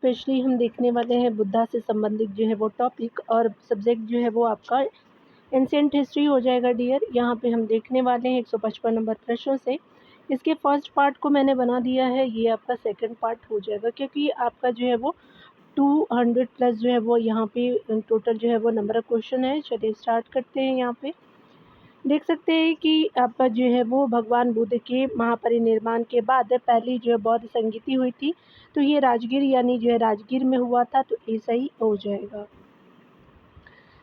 Specially हम देखने वाले हैं बुद्धा से संबंधित जो है वो टॉपिक, और सब्जेक्ट जो है वो आपका एंशिएंट हिस्ट्री हो जाएगा डियर। यहाँ पे हम देखने वाले हैं 155 नंबर प्रश्नों से। इसके फर्स्ट पार्ट को मैंने बना दिया है, ये आपका सेकंड पार्ट हो जाएगा, क्योंकि आपका जो है वो 200 प्लस जो है वो यहाँ पे टोटल जो है वो नंबर ऑफ क्वेश्चन है। चलिए स्टार्ट करते हैं। यहाँ पे देख सकते हैं कि आपका जो है वो भगवान बुद्ध के महापरिनिर्वाण के बाद पहली जो है बौद्ध संगीति हुई थी, तो ये राजगीर यानी जो है राजगीर में हुआ था, तो ऐसा ही हो जाएगा।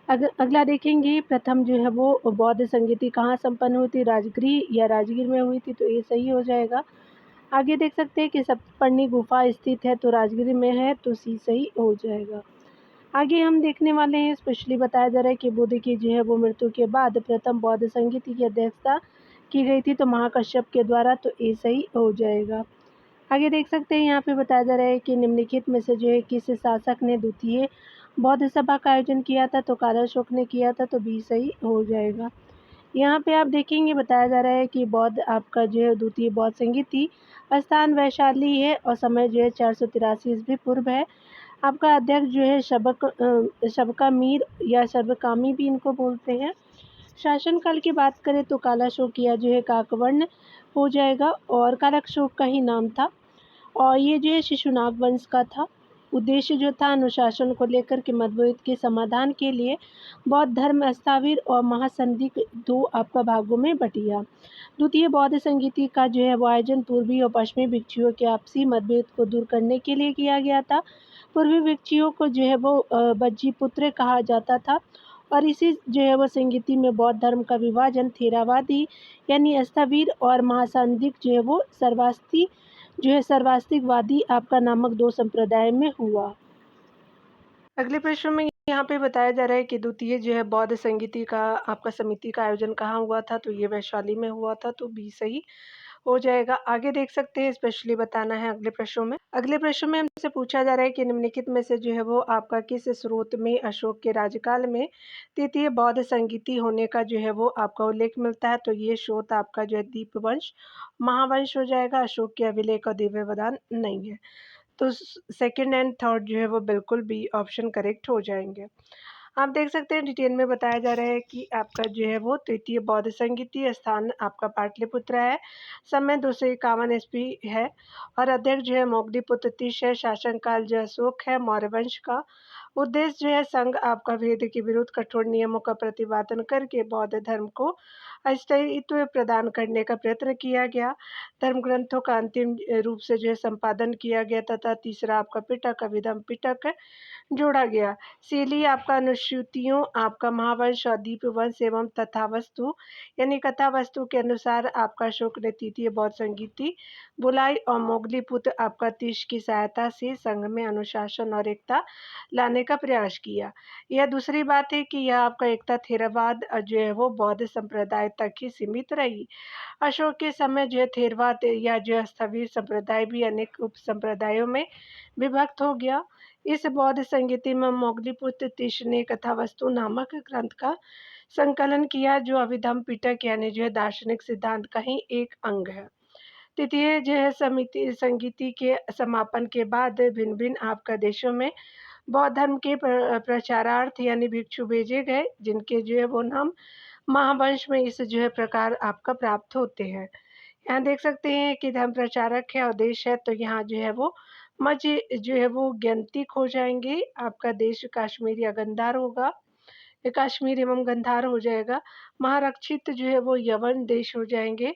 अगला देखेंगे, प्रथम जो है वो बौद्ध संगीति कहाँ संपन्न हुई थी, राजगीर या राजगीर में हुई थी, तो ये सही हो जाएगा। आगे देख सकते हैं कि सप्तपर्णी गुफा स्थित है, तो राजगीर में है, तो सी सही हो जाएगा। आगे हम देखने वाले हैं, स्पेशली बताया जा रहा है कि बुद्ध की जो है वो मृत्यु के बाद प्रथम बौद्ध संगीति की अध्यक्षता की गई थी, तो महाकश्यप के द्वारा, तो ये सही हो जाएगा। आगे देख सकते हैं, यहाँ पे बताया जा रहा है कि निम्नलिखित में से जो है किस शासक ने द्वितीय बौद्ध सभा का आयोजन किया था, तो काला अशोक ने किया था, तो बी सही हो जाएगा। यहाँ पे आप देखेंगे बताया जा रहा है कि बौद्ध आपका जो है द्वितीय बौद्ध संगीति स्थान वैशाली है, और समय जो है 483 ईस्वी पूर्व है। आपका अध्यक्ष जो है शबका मीर या सर्वकामी भी इनको बोलते हैं। शासनकाल की बात करें तो कालाशोक या जो है काकवर्ण हो जाएगा, और कालाशोक का ही नाम था, और ये जो है शिशुनाग वंश का था। उद्देश्य जो था अनुशासन को लेकर के मतभेद के समाधान के लिए बौद्ध धर्म स्थाविर और महासंधि दो आपका भागों में बटिया। द्वितीय बौद्ध संगीति का जो है वो आयोजन पूर्वी और पश्चिमी भिक्षुओं के आपसी मतभेद को दूर करने के लिए किया गया था। पूर्वी भिक्षुओं को जो है वो बज्जीपुत्र कहा जाता था, और इसी जो है वो संगीति में बौद्ध धर्म का विभाजन थेरावादी यानी स्थविर और महासांधिक जो है वो सर्वास्तिकवादी आपका नामक दो संप्रदाय में हुआ। अगले प्रश्न में यहाँ पे बताया जा रहा है कि द्वितीय जो है बौद्ध संगीति का आपका समिति का आयोजन कहाँ हुआ था, तो ये वैशाली में हुआ था, तो बी सही हो जाएगा। आगे देख सकते हैं, स्पेशली बताना है अगले प्रश्नों में। अगले प्रश्न में हमसे पूछा जा रहा है कि निम्नलिखित में से जो है वो आपका किस स्रोत में अशोक के राज्यकाल में तृतीय बौद्ध संगीति होने का जो है वो आपका उल्लेख मिलता है, तो ये स्रोत आपका जो है दीपवंश महावंश हो जाएगा। अशोक के अभिलेख और दिव्यवदान नहीं है, तो सेकंड एंड थर्ड जो है वो बिल्कुल बी ऑप्शन करेक्ट हो जाएंगे। आप देख सकते हैं डिटेल में बताया जा रहा है कि आपका जो है वो तृतीय बौद्ध संगीति स्थान आपका पाटलिपुत्र है, समय 251 ईस्वी है, और अध्यक्ष जो है मोगलीपुत्र तीस है, शासनकाल जो अशोक है मौर्य वंश का। उद्देश्य जो है संघ आपका भेद के विरुद्ध कठोर नियमों का प्रतिपादन करके बौद्ध धर्म को स्थायित्व प्रदान करने का प्रयत्न किया गया। धर्म ग्रंथों का अंतिम रूप से जो है संपादन किया गया, तथा तीसरा आपका पिटक अभिधम पिटक जोड़ा गया। शैली आपका अनुश्रुतियों आपका महावंश और दीपवंश एवं तथावस्तु यानी कथावस्तु के अनुसार आपका अशोक ने तृतीय बौद्ध संगीति बुलाई, और मोगली पुत्र आपका तीस की सहायता से संघ में अनुशासन और एकता लाने का प्रयास किया। यह दूसरी बात है कि यह आपका एकता थेरवाद जो है वो बौद्ध संप्रदाय तक ही सीमित रही। अशोक के समय जो है थेरवाद या जो है स्थविर संप्रदाय भी अनेक उप संप्रदायों में विभक्त हो गया। इस बौद्ध संगीति में मोगलीपुत्र तीस ने कथावस्तु नामक ग्रंथ का संकलन किया, जो अभिधम पिटक यानी जो है दार्शनिक सिद्धांत का ही एक अंग है। तृतीय जो है समिति संगीति के समापन के बाद भिन्न भिन्न आपका देशों में बौद्ध धर्म के प्रचारार्थ यानी भिक्षु भेजे गए, जिनके जो है वो नाम महावंश में इस जो है प्रकार आपका प्राप्त होते हैं। यहाँ देख सकते हैं कि धर्म प्रचारक है और देश है, तो यहाँ जो है वो मज जो है वो ज्ञान्तिक हो जाएंगे। आपका देश कश्मीर या गंधार होगा, ये कश्मीर एवं गंधार हो जाएगा। महारक्षित जो है वो यवन देश हो जाएंगे।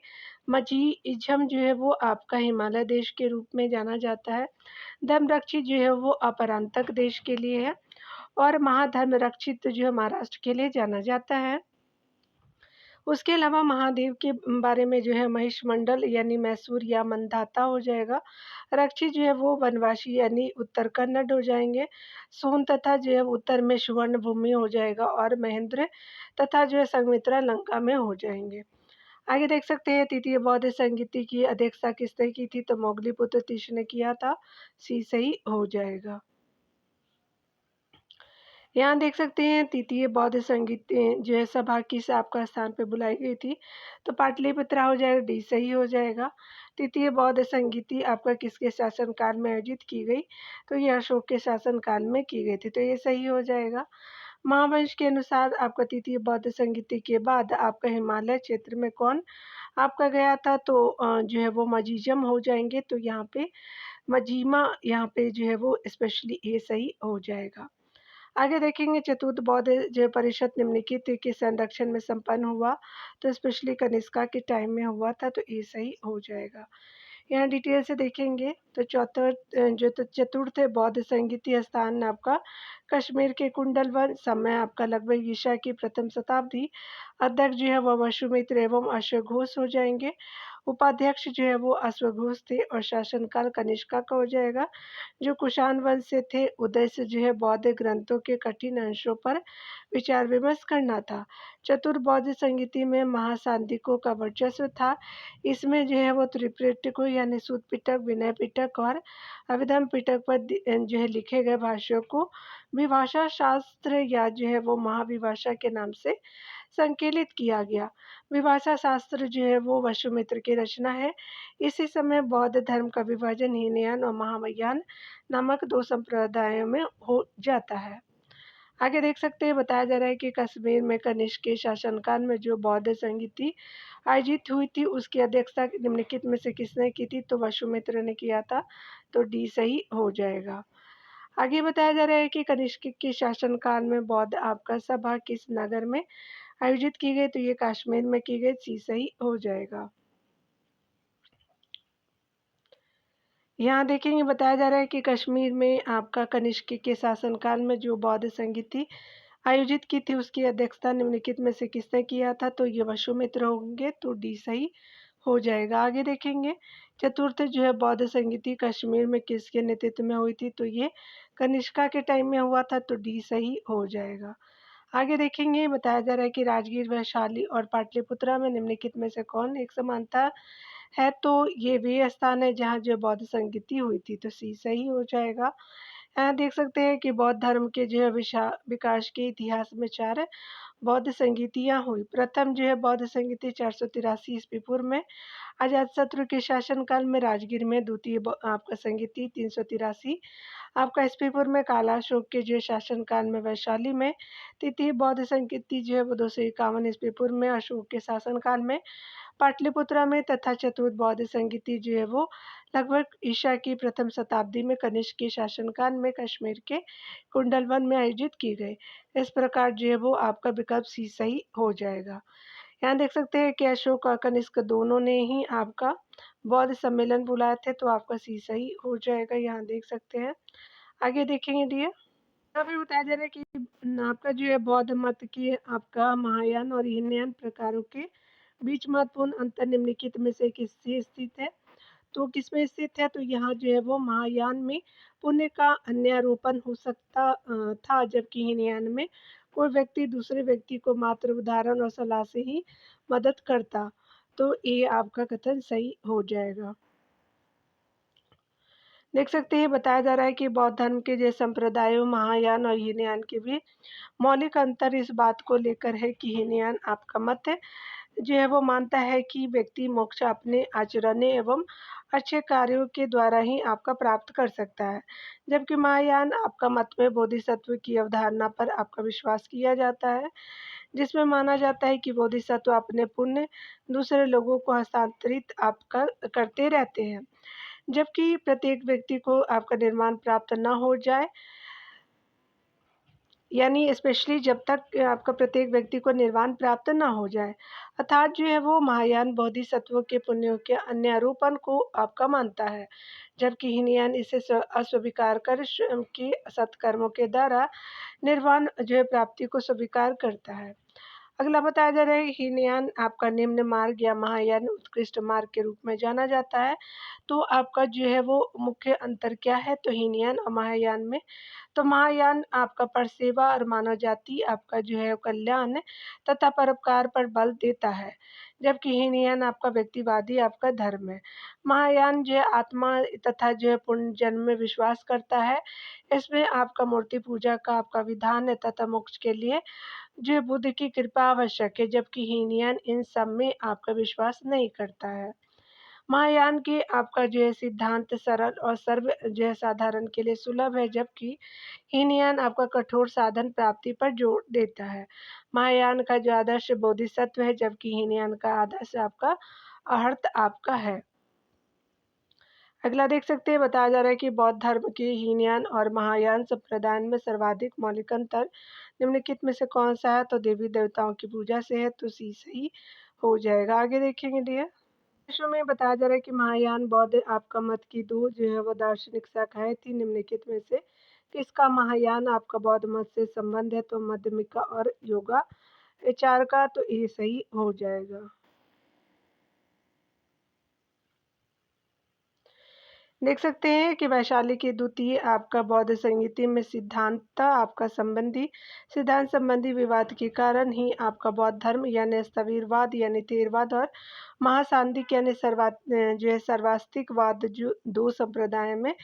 मजीइज्म जो है वो आपका हिमालय देश के रूप में जाना जाता है। धर्मरक्षित जो है वो अपरांतक देश के लिए है, और महाधर्म रक्षित जो है महाराष्ट्र के लिए जाना जाता है। उसके अलावा महादेव के बारे में जो है महिष मंडल यानी मैसूर या मंदाता हो जाएगा। रक्षी जो है वो वनवासी यानी उत्तर कन्नड़ हो जाएंगे। सोन तथा जो है उत्तर में सुवर्ण भूमि हो जाएगा, और महेंद्र तथा जो है संघमित्रा लंका में हो जाएंगे। आगे देख सकते हैं तृतीय बौद्ध संगीति की अध्यक्षता किसने की थी, तो मोगलीपुत्र तीस ने किया था, सी सही हो जाएगा। यहाँ देख सकते हैं तृतीय बौद्ध संगीत जो है सभा किस आपका स्थान पे बुलाई गई थी, तो पाटलिपुत्र हो जाएगा, डी सही हो जाएगा। तृतीय बौद्ध संगीति आपका किसके शासनकाल में आयोजित की गई? तो ये अशोक के शासनकाल में की गई थी, तो ये सही हो जाएगा। महावंश के अनुसार आपका तृतीय बौद्ध संगीति के बाद आपका हिमालय क्षेत्र में कौन आपका गया था? तो जो है वो मजीजम हो जाएँगे, तो यहाँ पे मजीमा यहाँ पे जो है वो स्पेशली ए सही हो जाएगा। आगे देखेंगे चतुर्थ बौद्ध जो परिषद निम्नलिखित के संरक्षण में संपन्न हुआ, तो स्पेशली कनिष्का के टाइम में हुआ था, तो ए सही हो जाएगा। यहाँ डिटेल से देखेंगे तो चतुर्थ बौद्ध संगीतीय स्थान आपका कश्मीर के कुंडलवन, समय आपका लगभग ईसा की प्रथम शताब्दी, अध्यक्ष जो है वह वसुमित्र एवं अश्वघोष हो जाएंगे, उपाध्यक्ष जो है वो अश्वघोष थे और शासनकाल कनिष्का का हो जाएगा, जो कुषाण वंश से थे। उद्देश्य जो है बौद्ध ग्रंथों के कठिन अंशों पर विचार विमर्श करना था। चतुर्बौद्ध संगीति में महासांधिकों का वर्चस्व था। इसमें जो है वो त्रिपिटकों यानी सूत पिटक, विनय पिटक और अभिधम पिटक पर जो है लिखे गए भाष्यों को विभाषा शास्त्र या जो है वो महाविभाषा के नाम से संकलित किया गया। विभाषा शास्त्र जो है वो वसुमित्र की रचना है। इसी समय बौद्ध धर्म का विभाजन हीनयान और महायान नामक दो संप्रदायों में हो जाता है। आगे देख सकते हैं बताया जा रहा है कि कश्मीर में कनिष्क के शासनकाल में जो बौद्ध संगीति आयोजित हुई थी उसकी अध्यक्षता निम्नलिखित में से किसने की थी? तो वसुमित्र ने किया था, तो डी सही हो जाएगा। आगे बताया जा रहा है कि कनिष्क के शासनकाल में बौद्ध आपका सभा किस नगर में आयोजित की गई? तो ये कश्मीर में की गई, सी सही हो जाएगा। यहाँ देखेंगे बताया जा रहा है कि कश्मीर में आपका कनिष्क के शासनकाल में जो बौद्ध संगीति आयोजित की थी उसकी अध्यक्षता निम्नलिखित में से किसने किया था? तो ये वसुमित्र होंगे, तो डी सही हो जाएगा। आगे देखेंगे चतुर्थ जो है बौद्ध संगीति कश्मीर में किसके नेतृत्व में हुई थी? तो ये कनिष्का के टाइम में हुआ था, तो डी सही हो जाएगा। आगे देखेंगे बताया जा रहा है कि राजगीर, वैशाली और पाटलिपुत्रा में निम्नलिखित में से कौन एक समानता है? तो ये वे स्थान है जहाँ जो बौद्ध संगीति हुई थी, तो सी सही हो जाएगा। यहाँ देख सकते हैं कि बौद्ध धर्म के जो है विकास के इतिहास में चार बौद्ध संगीतियाँ हुई। प्रथम जो है बौद्ध संगीति 483 ईस्वी पूर्व में अजातशत्रु के शासनकाल में राजगीर में, द्वितीय आपका संगीति 383 आपका ईस्वी पूर्व में कालाशोक के जो शासनकाल में वैशाली में, तृतीय बौद्ध संगीति जो है वो 251 ईस्वी पूर्व में अशोक के शासनकाल में पाटलिपुत्रा में, तथा चतुर्थ बौद्ध संगीति जो है वो लगभग ईसा की प्रथम शताब्दी में कनिष्क के शासनकाल में कश्मीर के कुंडलवन में आयोजित की गई। इस प्रकार जो है वो आपका विकल्प सी सही हो जाएगा। यहाँ देख सकते हैं कि अशोक और कनिष्क दोनों ने ही आपका बौद्ध सम्मेलन बुलाए थे, तो आपका सी सही हो जाएगा। यहाँ देख सकते हैं। आगे देखेंगे डियर, यहाँ पे बताया जा रहा है कि आपका जो है बौद्ध मत की आपका महायान और हीनयान प्रकारों के बीच महत्वपूर्ण अंतर निम्नलिखित में से किससे स्थित है? तो किसमें स्थित है? तो यहाँ जो है वो महायान में पुण्य का अन्यारोपण हो सकता था, जबकि हीनयान में कोई व्यक्ति दूसरे व्यक्ति को मात्र उदाहरण और सलाह से ही मदद करता। तो ये आपका कथन सही हो जाएगा। देख सकते हैं बताया जा रहा है कि बौद्ध धर्म के जो संप्रदायों महायान और हीनयान के बीच मौलिक अंतर इस बात को लेकर है कि हीनयान आपका मत है जो है वो मानता है कि व्यक्ति मोक्ष अपने आचरण एवं अच्छे कार्यों के द्वारा ही आपका प्राप्त कर सकता है, जबकि महायान आपका मत में बोधिसत्व की अवधारणा पर आपका विश्वास किया जाता है, जिसमें माना जाता है कि बोधिसत्व अपने पुण्य दूसरे लोगों को हस्तांतरित आपका करते रहते हैं, जबकि प्रत्येक व्यक्ति को आपका निर्माण प्राप्त न हो जाए, यानी स्पेशली जब तक आपका प्रत्येक व्यक्ति को निर्वाण प्राप्त ना हो जाए, अर्थात जो है वो महायान बोधिसत्वों के पुण्यों के अन्य आरोपण को आपका मानता है, जबकि हीनयान इसे अस्वीकार कर स्वयं के सत्कर्मों के द्वारा निर्वाण जो है प्राप्ति को स्वीकार करता है। अगला बताया जा रहा है हीनयान आपका निम्न मार्ग या महायान उत्कृष्ट मार्ग के रूप में जाना जाता है। तो आपका जो है वो मुख्य अंतर क्या है? तो हीनयान और महायान में, तो महायान आपका परसेवा और मानव जाति आपका जो है कल्याण तथा परोपकार पर बल देता है, जबकि हीनयान आपका व्यक्तिवादी आपका धर्म है। महायान जो है आत्मा तथा जो है पुण्य जन्म में विश्वास करता है, इसमें आपका मूर्ति पूजा का आपका विधान है तथा मोक्ष के लिए जो बुद्ध की कृपा आवश्यक है, जबकि हीनयान इन सब में आपका विश्वास नहीं करता है। महायान के आपका जो है सिद्धांत सरल और सर्व जो है साधारण के लिए सुलभ है, जबकि हीनयान आपका कठोर साधन प्राप्ति पर जोर देता है। महायान का जो आदर्श बोधिसत्व है, जबकि हीनयान का आदर्श आपका अर्हत आपका है। अगला देख सकते हैं, बताया जा रहा है कि बौद्ध धर्म के हीनयान और महायान संप्रदाय में सर्वाधिक मौलिक अंतर निम्नलिखित में से कौन सा है? तो देवी देवताओं की पूजा से है, तो सी सही हो जाएगा। आगे देखेंगे डियर। विश्व में बताया जा रहा है कि महायान बौद्ध आपका मत की दो जो है वो दार्शनिक शाखाएं थी। निम्नलिखित में से किसका महायान आपका बौद्ध मत से संबंध है? तो मध्यमिका और योगा विचार का, तो ये सही हो जाएगा। देख सकते हैं कि वैशाली की द्वितीय आपका बौद्ध संगीति में सिद्धांत संबंधी विवाद के कारण ही आपका बौद्ध धर्म यानी स्थविरवाद यानी थेरवाद और महासांदिक यानी जो है सर्वास्तिकवाद जो दो संप्रदाय में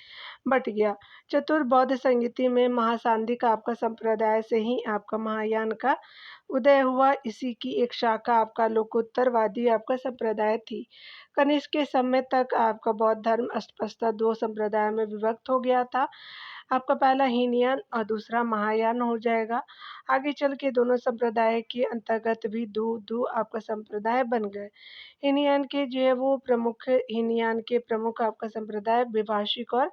बट गया। चतुर्बौद्ध संगीति में महासांदिक आपका संप्रदाय से ही आपका महायान का उदय हुआ। इसी की एक शाखा आपका लोकोत्तरवादी आपका संप्रदाय थी। कनिष्क के समय तक आपका बौद्ध धर्म अस्पष्टता दो संप्रदाय में विभक्त हो गया था। आपका पहला हीनयान और दूसरा महायान हो जाएगा। आगे चल के दोनों संप्रदाय के अंतर्गत भी दो दो आपका संप्रदाय बन गए। हीनयान के प्रमुख आपका संप्रदाय विभाषिक और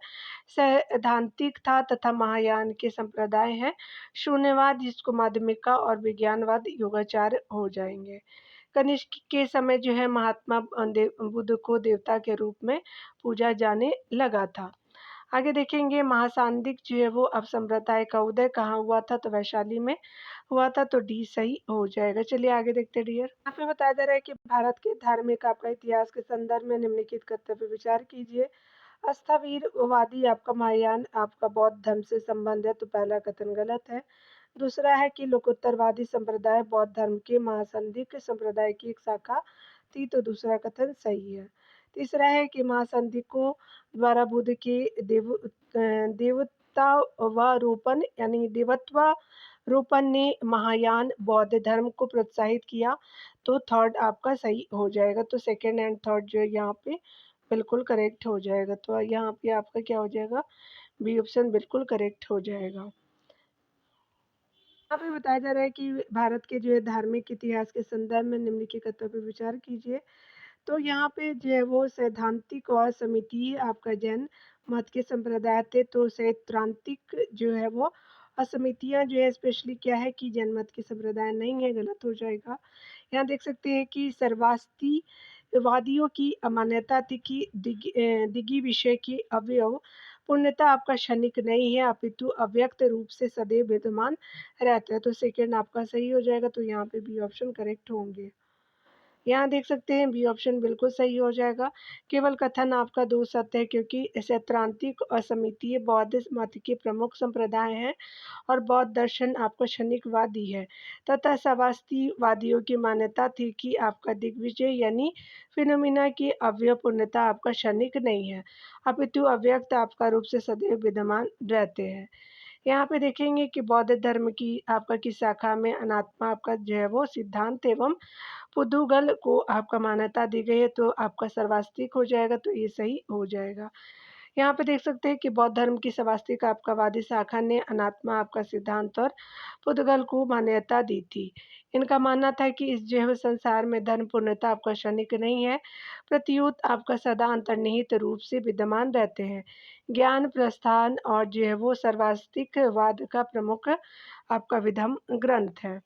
सैद्धांतिक था तथा महायान के संप्रदाय है शून्यवाद, जिसको माध्यमिका और विज्ञानवाद योगाचार हो जाएंगे। कनिष्क के समय जो है महात्मा बुद्ध को देवता के रूप में पूजा जाने लगा था। आगे देखेंगे महासांदिक जो है वो अब संप्रदाय का उदय कहाँ हुआ था? तो वैशाली में हुआ था, तो डी सही हो जाएगा। चलिए आगे देखते हैं डियर। यहाँ पे बताया जा रहा है कि भारत के धार्मिक आपका इतिहास के संदर्भ में निम्नलिखित कर्तव्य विचार कीजिए। स्थविरवादी आपका महायान आपका बौद्ध धर्म से संबंध है, तो पहला कथन गलत है। दूसरा है कि लोकोत्तरवादी संप्रदाय बौद्ध धर्म के महासंधिक संप्रदाय की एक शाखा थी, तो दूसरा कथन सही है। तीसरा है कि महासंधिकों द्वारा बुद्ध के देवत्वारोपण यानी देवत्वारोपण ने महायान बौद्ध धर्म को प्रोत्साहित किया, तो थर्ड आपका सही हो जाएगा। तो सेकेंड एंड थर्ड जो है यहाँ पे बिल्कुल करेक्ट हो जाएगा। तो यहाँ पे आपका क्या हो जाएगा? बी ऑप्शन बिल्कुल करेक्ट हो जाएगा। यहाँ पे बताया जा रहा है कि भारत के जो है धार्मिक इतिहास के संदर्भ में निम्नलिखित कर्तव्य विचार कीजिए। तो यहाँ पे जो है वो सैद्धांतिक और समितीय आपका जैन मत के संप्रदाय थे, तो सैद्धांतिक जो है वो असमितियाँ जो है स्पेशली क्या है कि जैन मत के संप्रदाय नहीं है, गलत हो जाएगा। यहाँ देख सकते हैं कि सर्वास्तिवादियों की अमान्यता थी कि दिगी विषय की अवयव पूर्णता आपका क्षणिक नहीं है अपितु अव्यक्त रूप से सदैव विद्यमान रहता है, तो सेकेंड आपका सही हो जाएगा। तो यहाँ पे बी ऑप्शन करेक्ट होंगे। यहाँ देख सकते हैं बी ऑप्शन बिल्कुल सही हो जाएगा। केवल कथन आपका दो सत्य है, क्योंकि सैद्धांतिक और समितीय बौद्ध मत के प्रमुख संप्रदाय हैं और बौद्ध दर्शन आपका क्षणिकवादी है तथा सवास्तिवादियों की मान्यता थी कि आपका दिग्विजय यानी फिनोमिना की अव्यय पूर्णता आपका क्षणिक नहीं है अपितु अव्यक्त आपका रूप से सदैव विद्यमान रहते हैं। यहाँ पे देखेंगे कि बौद्ध धर्म की आपका की शाखा में अनात्मा आपका जो है वो सिद्धांत एवं पुद्गल को आपका मान्यता दी गई है, तो आपका सर्वास्तिक हो जाएगा, तो ये सही हो जाएगा। यहाँ पे देख सकते हैं कि बौद्ध धर्म की स्वास्तिक आपका वादी शाखा ने अनात्मा आपका सिद्धांत और पुद्गल को मान्यता दी थी। इनका मानना था कि इस जो है संसार में धर्म पूर्णता आपका क्षणिक नहीं है, प्रत्युत आपका सदा अंतर्निहित रूप से विद्यमान रहते हैं। ज्ञान प्रस्थान और जो है वो सर्वास्तिकवाद का प्रमुख आपका विधम ग्रंथ है।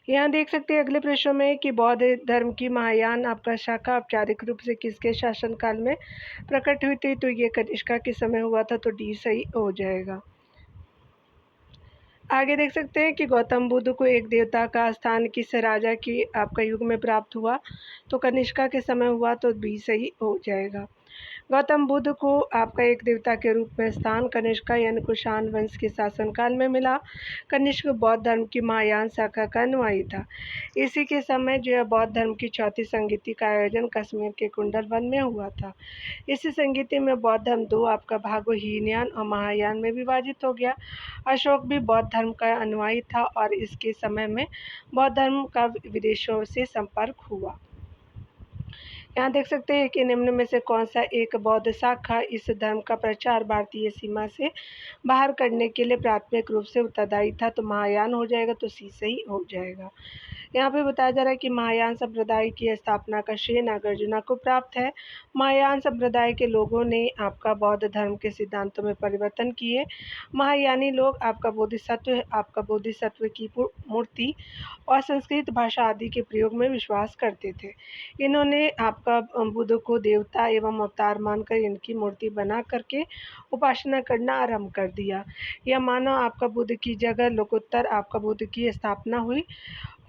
यहाँ देख सकते हैं अगले प्रश्न में कि बौद्ध धर्म की महायान आपका शाखा औपचारिक रूप से किसके शासनकाल में प्रकट हुई थी? तो ये कनिष्का के समय हुआ था, तो डी सही हो जाएगा। आगे देख सकते हैं कि गौतम बुद्ध को एक देवता का स्थान किस राजा की आपका युग में प्राप्त हुआ? तो कनिष्का के समय हुआ, तो बी सही हो जाएगा। गौतम बुद्ध को आपका एक देवता के रूप में स्थान कनिष्का यानी कुषाण वंश के शासनकाल में मिला। कनिष्क बौद्ध धर्म की महायान शाखा का अनुयायी था। इसी के समय जो है बौद्ध धर्म की चौथी संगीति का आयोजन कश्मीर के कुंडल वन में हुआ था। इस संगीति में बौद्ध धर्म दो आपका भागों हीनयान और महायान में विभाजित हो गया। अशोक भी बौद्ध धर्म का अनुयायी था और इसके समय में बौद्ध धर्म का विदेशों से संपर्क हुआ। यहाँ देख सकते हैं कि निम्न में से कौन सा एक बौद्ध शाखा इस धर्म का प्रचार भारतीय सीमा से बाहर करने के लिए प्राथमिक रूप से उत्तरदायी था, तो महायान हो जाएगा, तो सी सही हो जाएगा। यहाँ पे बताया जा रहा है कि महायान संप्रदाय की स्थापना का श्रेय नागार्जुना को प्राप्त है। महायान संप्रदाय के लोगों ने आपका बौद्ध धर्म के सिद्धांतों में परिवर्तन किए। महायानी लोग आपका बोधिसत्व की मूर्ति और संस्कृत भाषा आदि के प्रयोग में विश्वास करते थे। इन्होंने आपका बुद्ध को देवता एवं अवतार मानकर इनकी मूर्ति बना करके उपासना करना आरंभ कर दिया। यह मानो आपका बुद्ध की जगह लोकोत्तर आपका बुद्ध की स्थापना हुई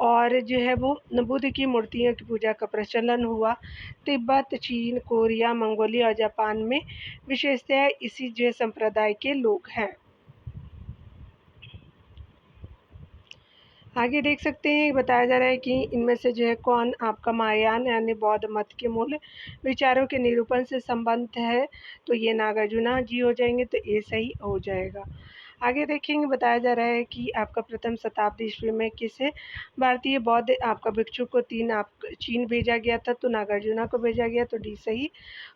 और जो है वो बुद्ध की मूर्तियों की पूजा का प्रचलन हुआ। तिब्बत, चीन, कोरिया, मंगोलिया और जापान में विशेषतः इसी जो संप्रदाय के लोग हैं। आगे देख सकते हैं, बताया जा रहा है कि इनमें से जो है कौन आपका महायान यानी बौद्ध मत के मूल विचारों के निरूपण से संबंध है, तो ये नागार्जुना जी हो जाएंगे, तो ये सही हो जाएगा। आगे देखेंगे, बताया जा रहा है कि आपका प्रथम शताब्दी ईस्वी में किस भारतीय बौद्ध आपका भिक्षु को चीन भेजा गया था, तो नागार्जुना को भेजा गया, तो डी सही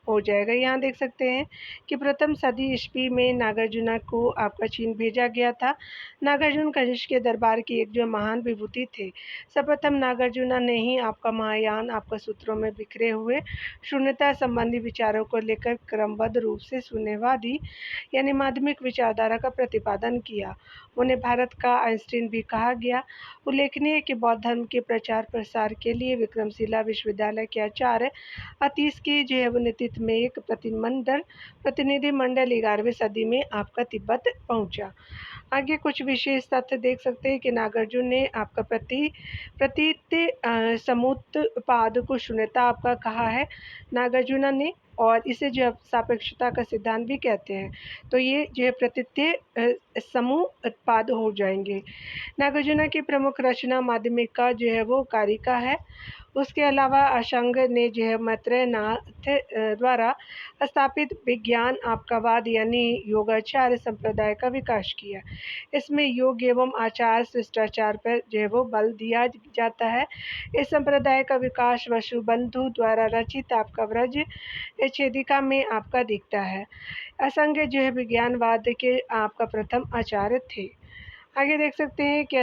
हो जाएगा। यहाँ देख सकते हैं कि प्रथम सदी ईस्वी में नागार्जुना को आपका चीन भेजा गया था। नागार्जुन कनिष्क के दरबार की एक जो महान विभूति थे। सर्वप्रथम नागार्जुना ने ही आपका महायान आपका सूत्रों में बिखरे हुए शून्यता संबंधी विचारों को लेकर क्रमबद्ध रूप से शून्यवादी यानी माध्यमिक विचारधारा का प्रतिपादन किया। उन्हें भारत का आइंस्टीन भी कहा गया। उल्लेखनीय है कि बौद्ध धर्म के प्रचार प्रसार के लिए विक्रमशिला विश्वविद्यालय के आचार्य अतीश के जो है वो नेतृत्व में एक प्रतिनिधिमंडल 11वीं सदी में आपका तिब्बत पहुंचा। आगे कुछ विशेष तथ्य देख सकते हैं कि नागार्जुन ने आपका प्रतीत समुत्पाद को शून्यता आपका कहा है नागार्जुना ने, और इसे जो सापेक्षता का सिद्धांत भी कहते हैं, तो ये जो है प्रतीत्य समूह उत्पाद हो जाएंगे। नागार्जुना की प्रमुख रचना माध्यमिका जो है वो कारिका है। उसके अलावा अशंग ने जो है मैत्रेयनाथ द्वारा स्थापित विज्ञान आपकावाद यानी योगाचार्य संप्रदाय का विकास किया। इसमें योग एवं आचार शिष्टाचार पर जो है वो बल दिया जाता है। इस संप्रदाय का विकास वसुबंधु द्वारा रचित आपका व्रज छेदिका में आपका दिखता है। असंग जो है विज्ञानवाद के आपका प्रथम आचार्य थे। आगे देख सकते हैं कि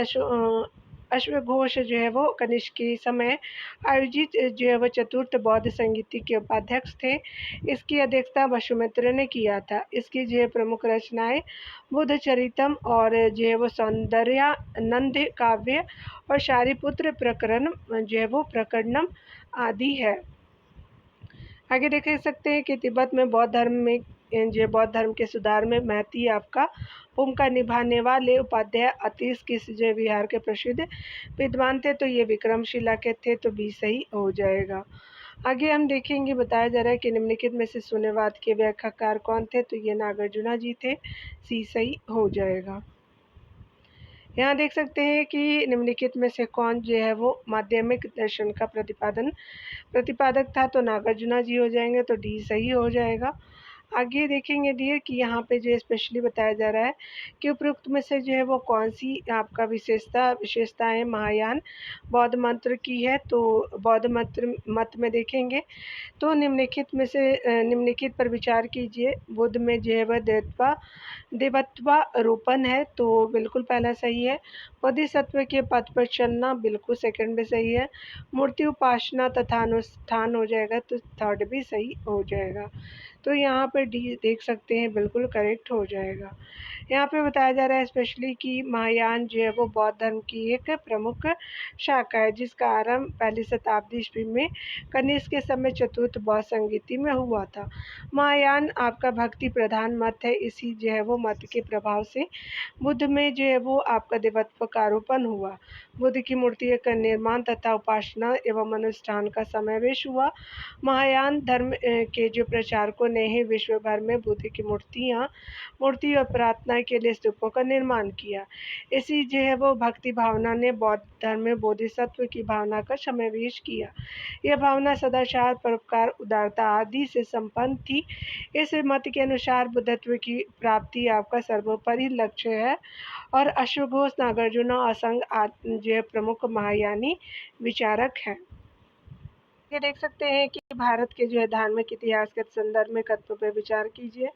अश्वघोष जो है वो कनिष्क के समय आयोजित जो है वो चतुर्थ बौद्ध संगीति के उपाध्यक्ष थे। इसकी अध्यक्षता वसुमित्र ने किया था। इसकी जो है प्रमुख रचनाएं बुद्ध चरितम और जो है वो सौंदर्यानंद काव्य और शारिपुत्र प्रकरण जो है वो प्रकरणम आदि है। आगे देख सकते हैं कि तिब्बत में बौद्ध धर्म के सुधार में महती आपका भूमिका निभाने वाले उपाध्याय अतीश किस जय विहार के प्रसिद्ध विद्वान थे, तो ये विक्रमशिला के थे, तो बी सही हो जाएगा। आगे हम देखेंगे, बताया जा रहा है कि निम्नलिखित में से शून्यवाद के व्याख्याकार कौन थे, तो ये नागार्जुना जी थे, सी सही हो जाएगा। यहाँ देख सकते हैं कि निम्नलिखित में से कौन जो है वो माध्यमिक दर्शन का प्रतिपादक था, तो नागार्जुना जी हो जाएंगे, तो डी सही हो जाएगा। आगे देखेंगे डियर कि यहाँ पे जो स्पेशली बताया जा रहा है कि उपरोक्त में से जो है वो कौन सी आपका विशेषताएं महायान बौद्ध मंत्र की है, तो बौद्ध मत में देखेंगे तो निम्नलिखित पर विचार कीजिए। बुद्ध में जो है वह देवत्वारोपण है, तो बिल्कुल पहला सही है। बोधिसत्व के पथ पर चलना बिल्कुल सेकंड में सही है। मूर्ति उपासना तथा अनुष्ठान हो जाएगा, तो थर्ड भी सही हो जाएगा। तो यहाँ पर डी देख सकते हैं बिल्कुल करेक्ट हो जाएगा। यहाँ पे बताया जा रहा है स्पेशली कि महायान जो है वो बौद्ध धर्म की एक प्रमुख शाखा है, जिसका आरंभ पहली शताब्दी ईस्वी में कनिष्क के समय चतुर्थ बौद्ध संगीति में हुआ था। महायान आपका भक्ति प्रधान मत है। इसी जो है वो मत के प्रभाव से बुद्ध में जो है वो आपका देवत्व का आरोपण हुआ। बुद्ध की मूर्ति का निर्माण तथा उपासना एवं अनुष्ठान का समावेश हुआ। महायान धर्म के जो प्रचारकों ने ही विश्व भर में बुद्ध की मूर्ति और प्रार्थना के लिए स्तूपों का निर्माण किया। इसी जो है वो भक्ति भावना ने बौद्ध धर्म में बोधिसत्व की भावना का समावेश किया। यह भावना सदाचार, परोपकार, उदारता आदि से संपन्न थी। इस मत के अनुसार बुद्धत्व की प्राप्ति आपका सर्वोपरि लक्ष्य है और अश्वघोष, नागार्जुना, असंग जो प्रमुख महायानी विचारक हैं। ये देख सकते हैं कि भारत के धार्मिक इतिहास के संदर्भ में कथनों पर विचार कीजिए।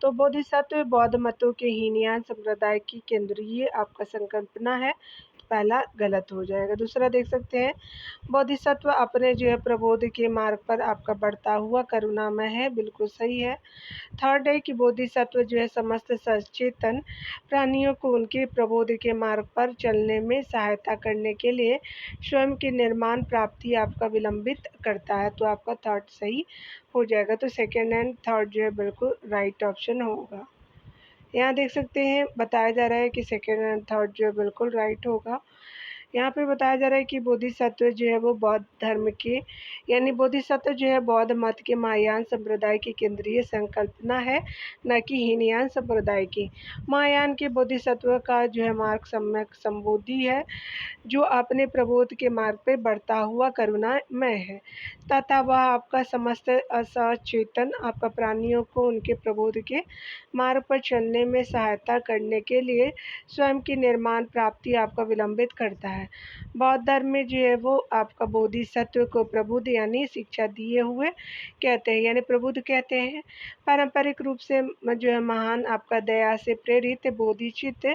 तो बोधिसत्व बौद्ध मतों के हीनयान संप्रदाय की केंद्रीय आपका संकल्पना है। पहला गलत हो जाएगा। दूसरा देख सकते हैं, बोधिसत्व अपने प्रबोध के मार्ग पर आपका बढ़ता हुआ करुणामय है। बिल्कुल सही है। थर्ड है कि बोधिसत्व समस्त सचेतन प्राणियों को उनके प्रबोध के मार्ग पर चलने में सहायता करने के लिए स्वयं की निर्माण प्राप्ति आपका विलंबित करता है। तो आपका थर्ड सही हो जाएगा। तो सेकेंड एंड थर्ड बिल्कुल राइट ऑप्शन होगा। यहाँ देख सकते हैं, बताया जा रहा है कि सेकेंड एंड थर्ड बिल्कुल राइट होगा। यहाँ पे बताया जा रहा है कि बोधिसत्व वो बौद्ध धर्म के बोधिसत्व बौद्ध मत के महायान संप्रदाय की केंद्रीय संकल्पना है, न कि हीनयान संप्रदाय की। महायान के बोधिसत्व का मार्ग सम्यक संबोधि है, जो अपने प्रबोध के मार्ग पर बढ़ता हुआ करुणामय है तथा वह आपका समस्त असचेतन आपका प्राणियों को उनके प्रबोध के मार्ग पर चलने में सहायता करने के लिए स्वयं की निर्माण प्राप्ति आपका विलंबित करता है। बौद्ध धर्म में वो आपका बोधिसत्व को प्रबुद्ध शिक्षा दिए हुए कहते हैं, प्रबुद्ध कहते हैं। पारंपरिक रूप से महान आपका दया से प्रेरित बोधिचित्त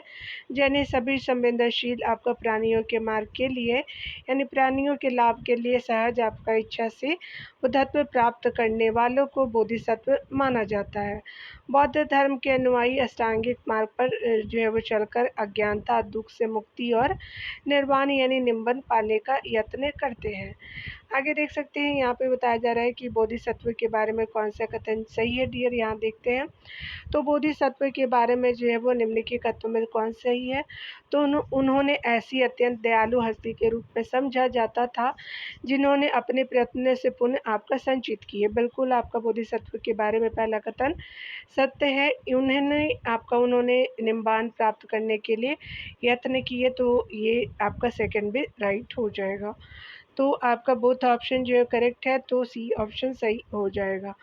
सभी संवेदनशील आपका प्राणियों के मार्ग के लिए प्राणियों के लाभ के लिए सहज आपका इच्छा से बुद्धत्व प्राप्त करने वालों को बोधिसत्व माना जाता है। बौद्ध धर्म के अनुयायी अष्टांगिक मार्ग पर वो चलकर अज्ञानता, दुख से मुक्ति और निर्वाण निबंध पाने का यत्न करते हैं। आगे देख सकते हैं, यहाँ पे बताया जा रहा है कि बोधिसत्व के बारे में कौन सा कथन सही है डियर। यहाँ देखते हैं, तो बोधिसत्व के बारे में वो निम्नलिखित कथनों में कौन सही है। तो उन्होंने ऐसी अत्यंत दयालु हस्ती के रूप में समझा जाता था जिन्होंने अपने प्रयत्न से पुण्य आपका संचित किए। बिल्कुल आपका बोधिसत्व के बारे में पहला कथन सत्य है। उन्होंने निम्बान प्राप्त करने के लिए यत्न किए। तो ये आपका सेकंड भी राइट हो जाएगा। तो आपका बोथ ऑप्शन करेक्ट है, तो सी ऑप्शन सही हो जाएगा।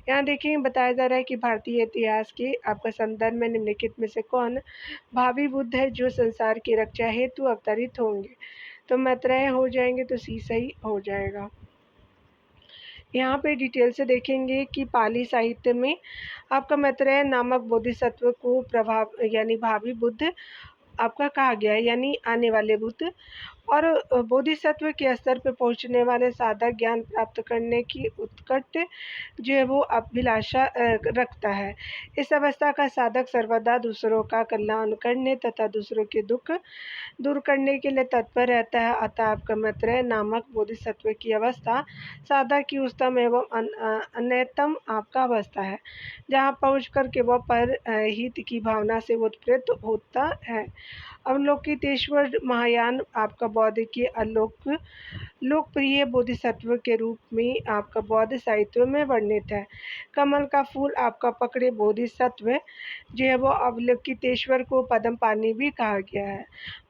यहाँ देखिए, बताया जा रहा है कि भारतीय इतिहास के आपका संदर्भ में निम्नलिखित में से कौन भावी बुद्ध है जो संसार की रक्षा हेतु अवतरित होंगे। तो मैत्रेय हो जाएंगे, तो सी सही हो जाएगा। यहाँ पे डिटेल से देखेंगे कि पाली साहित्य में आपका मैत्रेय नामक बोधिसत्व को प्रभाव भावी बुद्ध आपका कहा गया है, आने वाले बुद्ध। और बोधिसत्व के स्तर पर पहुंचने वाले साधक ज्ञान प्राप्त करने की उत्कट वो अभिलाषा रखता है। इस अवस्था का साधक सर्वदा दूसरों का कल्याण करने तथा दूसरों के दुख दूर करने के लिए तत्पर रहता है। अतः आपका मैत्रेय नामक बोधिसत्व की अवस्था साधक की उत्तम एवं अन्यतम आपका अवस्था है, जहाँ पहुँच कर के वह पर हित की भावना से उत्प्रेरित होता है। अवलोकितेश्वर महायान आपका बौद्ध के लोकप्रिय बोधिसत्व के रूप में आपका बौद्ध साहित्य में वर्णित है। कमल का फूल आपका पकड़े बोधिसत्व वो अवलोकितेश्वर को पद्म पानी भी कहा गया है।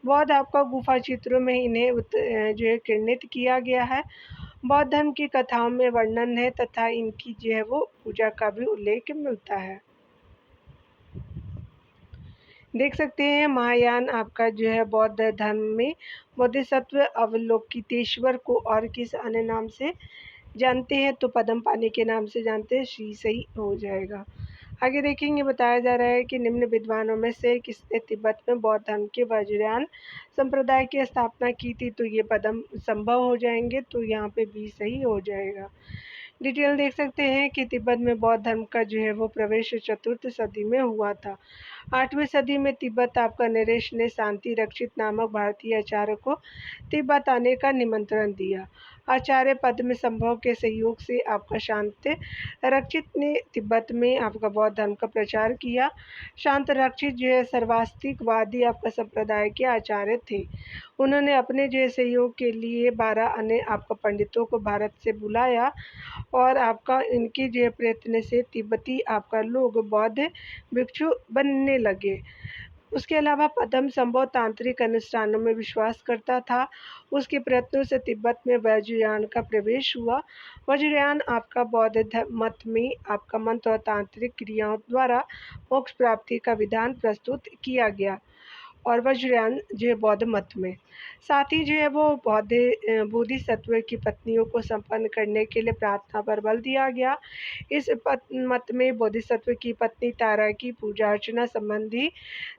बौद्ध आपका गुफा चित्रों में इन्हें किरणित किया गया है। बौद्ध धर्म की कथाओं में वर्णन है तथा इनकी वो पूजा का भी उल्लेख मिलता है। देख सकते हैं, महायान आपका बौद्ध धर्म में बोधिसत्व अवलोकितेश्वर को और किस अन्य नाम से जानते हैं। तो पद्म पानी के नाम से जानते हैं, सी सही हो जाएगा। आगे देखेंगे, बताया जा रहा है कि निम्न विद्वानों में से किसने तिब्बत में बौद्ध धर्म के वज्रयान संप्रदाय की स्थापना की थी। तो ये पद्म संभव हो जाएंगे, तो यहाँ पे बी सही हो जाएगा। डिटेल देख सकते हैं कि तिब्बत में बौद्ध धर्म का वो प्रवेश चतुर्थ सदी में हुआ था। 8वीं सदी में तिब्बत आपका नरेश ने शांति रक्षित नामक भारतीय आचार्य को तिब्बत आने का निमंत्रण दिया। आचार्य पद्म संभव के सहयोग से आपका शांत रक्षित ने तिब्बत में आपका बौद्ध धर्म का प्रचार किया। शांत रक्षित सर्वास्तिकवादी आपका संप्रदाय के आचार्य थे। उन्होंने अपने सहयोग के लिए 12 अन्य आपका पंडितों को भारत से बुलाया और आपका इनके प्रयत्न से तिब्बती आपका लोग बौद्ध भिक्षु बनने लगे। उसके अलावा पद्म संभव तांत्रिक अनुष्ठानों में विश्वास करता था। उसके प्रयत्नों से तिब्बत में वज्रयान का प्रवेश हुआ। वज्रयान आपका बौद्ध मत में आपका मंत्र और तांत्रिक क्रियाओं द्वारा मोक्ष प्राप्ति का विधान प्रस्तुत किया गया और वज्रयान जो है बौद्ध मत में। साथ ही जो है वो बोधिसत्व की पत्नियों को संपन्न करने के लिए प्रार्थना पर बल दिया गया। इस मत में बोधिसत्व की पत्नी तारा की पूजा अर्चना संबंधी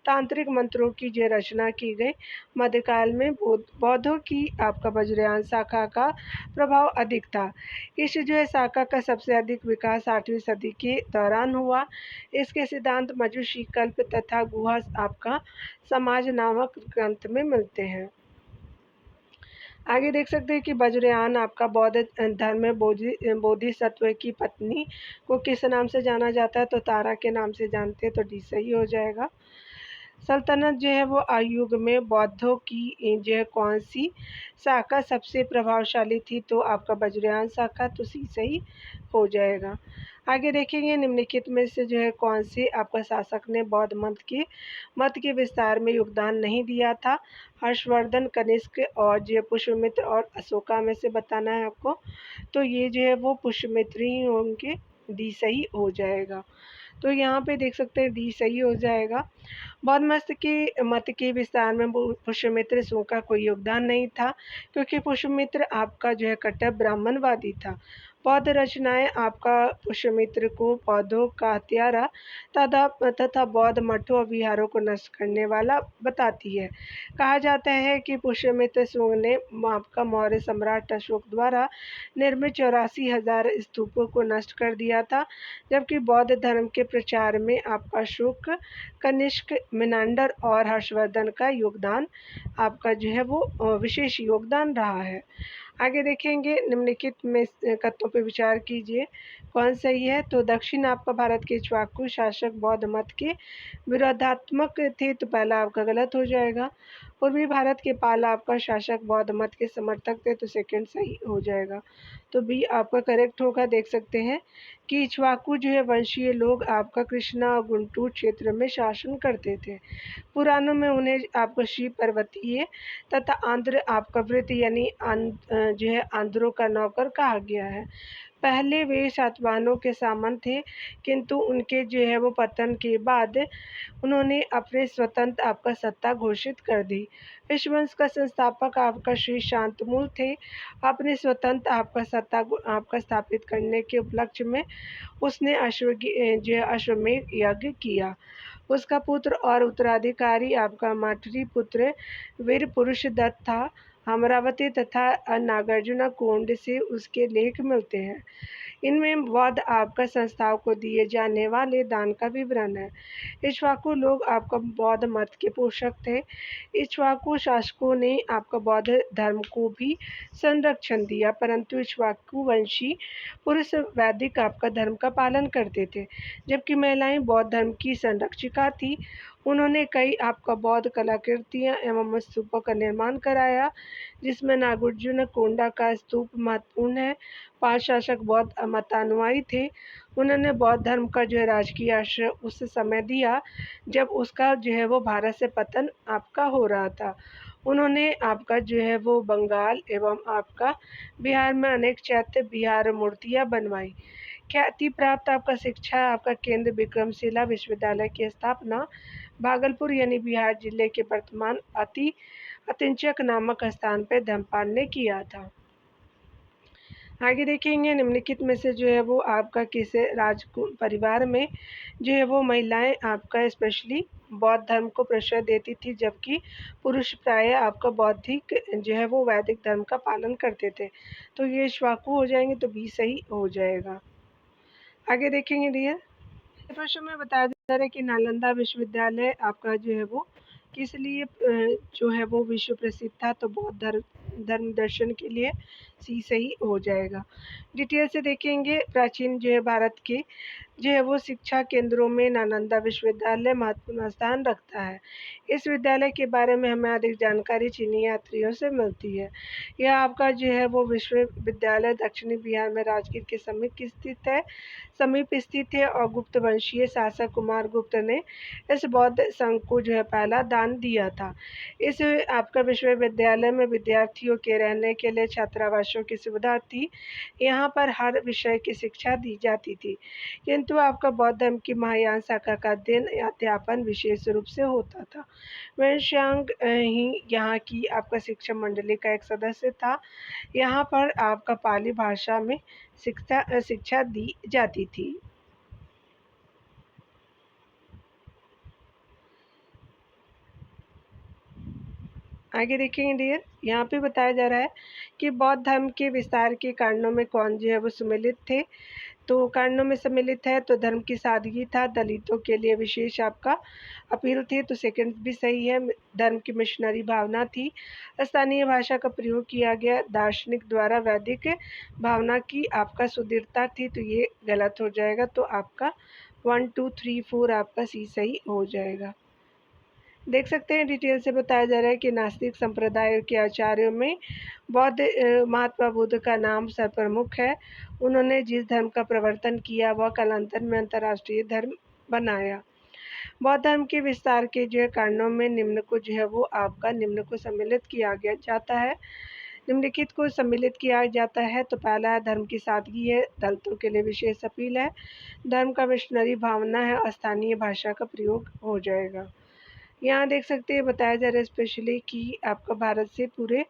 तांत्रिक मंत्रों की जो रचना की गई। मध्यकाल में बौद्धों की आपका वज्रयान शाखा का प्रभाव अधिक था। इस जो है शाखा का सबसे अधिक विकास 8वीं सदी के दौरान हुआ। इसके सिद्धांत मजुशी कल्प तथा गुहा आपका समाज नामक ग्रंथ में मिलते हैं। आगे देख सकते हैं कि वज्रयान आपका बौद्ध धर्म में बोधिसत्व की पत्नी को किस नाम से जाना जाता है, तो तारा के नाम से जानते हैं, तो डी सही हो जाएगा। सल्तनत जो है वो आयुग में बौद्धों की जो है कौन सी शाखा सबसे प्रभावशाली थी, तो आपका वज्रयान शाखा, तो सी सही हो जाएगा। आगे देखेंगे निम्नलिखित में से जो है कौन से आपका शासक ने बौद्ध मत के विस्तार में योगदान नहीं दिया था। हर्षवर्धन, कनिष्क और जो पुष्यमित्र और अशोका में से बताना है आपको, तो ये जो है वो पुष्यमित्र ही होंगे, डी सही हो जाएगा। तो यहाँ पे देख सकते हैं डी सही हो जाएगा। बौद्ध मत के विस्तार में पुष्यमित्र का कोई योगदान नहीं था, क्योंकि पुष्यमित्र आपका जो है कट्टर ब्राह्मणवादी था। बौद्ध रचनाएं आपका पुष्यमित्र को बौद्धों का हत्यारा तथा बौद्ध मठों और विहारों को नष्ट करने वाला बताती है। कहा जाता है कि पुष्यमित्र सुंग ने आपका मौर्य सम्राट अशोक द्वारा निर्मित 84,000 स्तूपों को नष्ट कर दिया था, जबकि बौद्ध धर्म के प्रचार में आपका अशोक, कनिष्क, मेनांडर और हर्षवर्धन का योगदान आपका जो है वो विशेष योगदान रहा है। आगे देखेंगे निम्नलिखित में कथनों पर विचार कीजिए कौन सही है, तो दक्षिण आपका भारत के इक्ष्वाकु शासक बौद्ध मत के विरोधात्मक थे, तो पहला आपका गलत हो जाएगा। पूर्वी भारत के पाल आपका शासक बौद्ध मत के समर्थक थे, तो सेकंड सही हो जाएगा। तो बी आपका करेक्ट होगा। देख सकते हैं कि इक्ष्वाकु जो है वंशीय लोग आपका कृष्णा और गुंटूर क्षेत्र में शासन करते थे। पुराणों में उन्हें आपको शिव पर्वतीय तथा आंध्र आपका वृत्त यानी जो है आंध्रों का नौकर कहा गया है। पहले वे सातवाहनों के सामंत थे, किंतु उनके जो है वो पतन के बाद उन्होंने अपने स्वतंत्र आपका सत्ता घोषित कर दी। विश्ववंश का संस्थापक आपका श्री शांतमूल थे। अपने स्वतंत्र आपका सत्ता आपका स्थापित करने के उपलक्ष्य में उसने अश्वमेध यज्ञ किया। उसका पुत्र और उत्तराधिकारी आपका मातृ पुत्र वीर पुरुष दत्त था। अमरावती तथा नागार्जुन कोंड से उसके लेख मिलते हैं। इनमें बौद्ध आपका संस्थाओं को दिए जाने वाले दान का विवरण है। इक्ष्वाकु लोग आपका बौद्ध मत के पोषक थे। इक्ष्वाकु शासकों ने आपका बौद्ध धर्म को भी संरक्षण दिया, परंतु इक्ष्वाकु वंशी पुरुष वैदिक आपका धर्म का पालन करते थे, जबकि महिलाएं बौद्ध धर्म की संरक्षिका थी। उन्होंने कई आपका बौद्ध कलाकृतियां एवं स्तूपों का निर्माण कराया, जिसमें नागार्जुन कोंडा का स्तूप महत्वपूर्ण है। 5 शासक बौद्ध मतानुयायी थे। उन्होंने बौद्ध धर्म का जो है राजकीय आश्रय उस समय दिया जब उसका जो है वो भारत से पतन आपका हो रहा था। उन्होंने आपका जो है वो बंगाल एवं आपका बिहार में अनेक चैत्य विहार मूर्तियाँ बनवाई। ख्याति प्राप्त आपका शिक्षा आपका केंद्र विक्रमशिला विश्वविद्यालय की स्थापना भागलपुर यानी बिहार जिले के वर्तमान अतिंचक नामक स्थान पर धर्मपाल ने किया था। आगे देखेंगे निम्नलिखित में से जो है वो आपका किस परिवार में जो है वो महिलाएं आपका स्पेशली बौद्ध धर्म को प्रश्रय देती थी, जबकि पुरुष प्राय आपका बौद्धिक जो है वो वैदिक धर्म का पालन करते थे। तो ये इक्ष्वाकु हो जाएंगे, तो बी सही हो जाएगा। आगे देखेंगे डियर, प्रश्न में बताया जा रहा है कि नालंदा विश्वविद्यालय आपका जो है वो किस लिए जो है वो विश्व प्रसिद्ध था, तो बौद्ध धर्म दर्शन के लिए, सी सही हो जाएगा। डिटेल से देखेंगे प्राचीन जो है भारत के जो है वो शिक्षा केंद्रों में नालंदा विश्वविद्यालय महत्वपूर्ण स्थान रखता है। इस विद्यालय के बारे में हमें अधिक जानकारी चीनी यात्रियों से मिलती है। यह आपका जो है वो विश्वविद्यालय दक्षिणी बिहार में राजगीर के समीप स्थित है और गुप्त वंशीय शासक कुमार गुप्त ने इस बौद्ध संघ को जो है पहला दान दिया था। इस आपका विश्वविद्यालय में विद्यार्थी विद्यार्थियों के रहने के लिए छात्रावासों की सुविधा थी। यहाँ पर हर विषय की शिक्षा दी जाती थी, किंतु आपका बौद्ध धर्म की महायान शाखा का अध्ययन अध्यापन विशेष रूप से होता था। वेनशांग ही यहाँ की आपका शिक्षा मंडली का एक सदस्य था। यहाँ पर आपका पाली भाषा में शिक्षा दी जाती थी। आगे देखेंगे डियर, यहाँ पे बताया जा रहा है कि बौद्ध धर्म के विस्तार के कारणों में कौन जो है वो सम्मिलित थे। तो कारणों में सम्मिलित है तो धर्म की सादगी था, दलितों के लिए विशेष आपका अपील थी, तो सेकंड भी सही है। धर्म की मिशनरी भावना थी, स्थानीय भाषा का प्रयोग किया गया, दार्शनिक द्वारा वैदिक भावना की आपका सुदृढ़ता थी, तो ये गलत हो जाएगा। तो आपका 1 2 3 4 आपका सी सही हो जाएगा। देख सकते हैं डिटेल से बताया जा रहा है कि नास्तिक संप्रदाय के आचार्यों में बौद्ध महात्मा बुद्ध का नाम सर्वप्रमुख है। उन्होंने जिस धर्म का प्रवर्तन किया वह कालांतर में अंतर्राष्ट्रीय धर्म बनाया। बौद्ध धर्म के विस्तार के जो कारणों में निम्न को जो है वो आपका निम्न को सम्मिलित किया गया जाता है। निम्नलिखित को सम्मिलित किया जाता है तो पहला है धर्म की सादगी है, दलितों के लिए विशेष अपील है, धर्म का मिशनरी भावना है, स्थानीय भाषा का प्रयोग हो जाएगा। यहाँ देख सकते हैं बताया जा रहा है स्पेशली कि आपका भारत से पूरे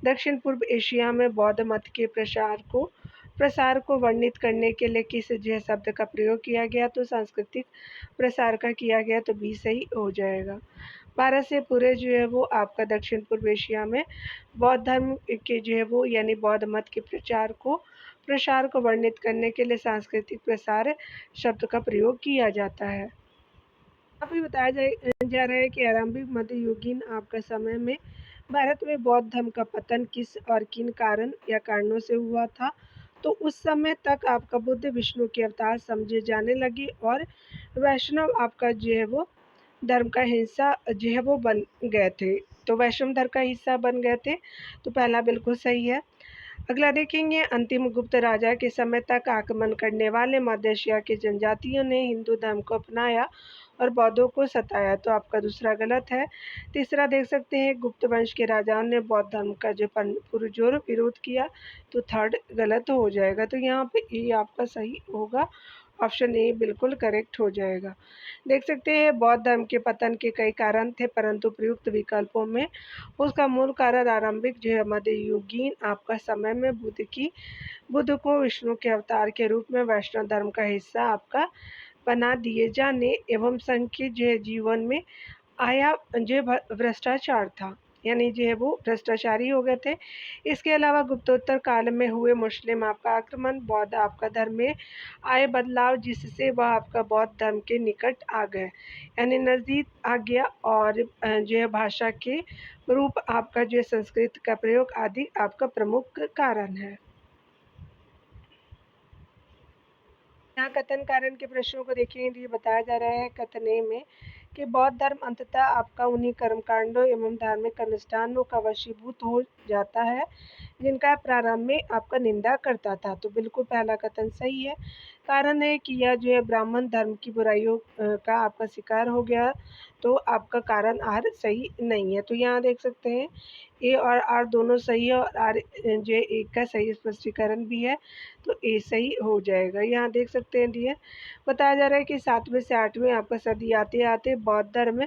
दक्षिण पूर्व एशिया में बौद्ध मत के प्रसार को वर्णित करने के लिए किस जो शब्द का प्रयोग किया गया, तो सांस्कृतिक प्रसार का किया गया, तो भी सही हो जाएगा। भारत से पूरे जो है वो आपका दक्षिण पूर्व एशिया में बौद्ध धर्म के जो है वो यानी बौद्ध मत के प्रसार को वर्णित करने के लिए सांस्कृतिक प्रसार शब्द का प्रयोग किया जाता है। यहाँ पे बताया जा रहा है कि आरंभिक मध्ययुगीन आपका समय में भारत में बौद्ध धर्म का पतन किस और किन कारण या कारणों से हुआ था। तो उस समय तक आपका बुद्ध विष्णु के अवतार समझे जाने लगे और वैष्णव आपका जो है वो धर्म का हिस्सा जो है वो बन गए थे। तो वैष्णव धर्म का हिस्सा बन गए थे, तो पहला बिल्कुल सही है। अगला देखेंगे, अंतिम गुप्त राजा के समय तक आक्रमण करने वाले मध्य एशिया के जनजातियों ने हिंदू धर्म को अपनाया और बौद्धों को सताया, तो आपका दूसरा गलत है। तीसरा देख सकते हैं, गुप्त वंश के राजाओं ने बौद्ध धर्म का जो पुरजोर विरोध किया, तो थर्ड गलत हो जाएगा। तो यहाँ पे ये आपका सही होगा, ऑप्शन ए बिल्कुल करेक्ट हो जाएगा। देख सकते हैं बौद्ध धर्म के पतन के कई कारण थे, परंतु प्रयुक्त विकल्पों में उसका मूल कारण आरंभिक जो है मध्ययुगीन आपका समय में बुद्ध को विष्णु के अवतार के रूप में वैष्णव धर्म का हिस्सा आपका बना दिए जाने एवं संघ के जो जीवन में आया जो भ्रष्टाचार था, यानी जो है वो भ्रष्टाचारी हो गए थे। इसके अलावा गुप्तोत्तर काल में हुए मुस्लिम आपका आक्रमण, बौद्ध आपका धर्म में आए बदलाव, जिससे वह आपका बौद्ध धर्म के निकट आ गए, यानी नज़दीक आ गया, और जो है भाषा के रूप आपका जो संस्कृत का प्रयोग आदि आपका प्रमुख कारण है। यहाँ कथन कारण के प्रश्नों को देखेंगे, ये बताया जा रहा है कथन ए में कि बौद्ध धर्म अंततः आपका उन्हीं कर्मकांडों एवं धार्मिक अनुष्ठानों का वशीभूत हो जाता है जिनका प्रारंभ में आपका निंदा करता था, तो बिल्कुल पहला कथन सही है। कारण है कि यह जो है ब्राह्मण धर्म की बुराइयों का आपका शिकार हो गया, तो आपका कारण आर सही नहीं है। तो यहाँ देख सकते हैं ए और आर दोनों सही है और आर जो एक का सही स्पष्टीकरण भी है, तो ए सही हो जाएगा। यहाँ देख सकते हैं डियर, बताया जा रहा है कि 7वीं से 8वीं आपका सदी आते आते बौद्ध धर्म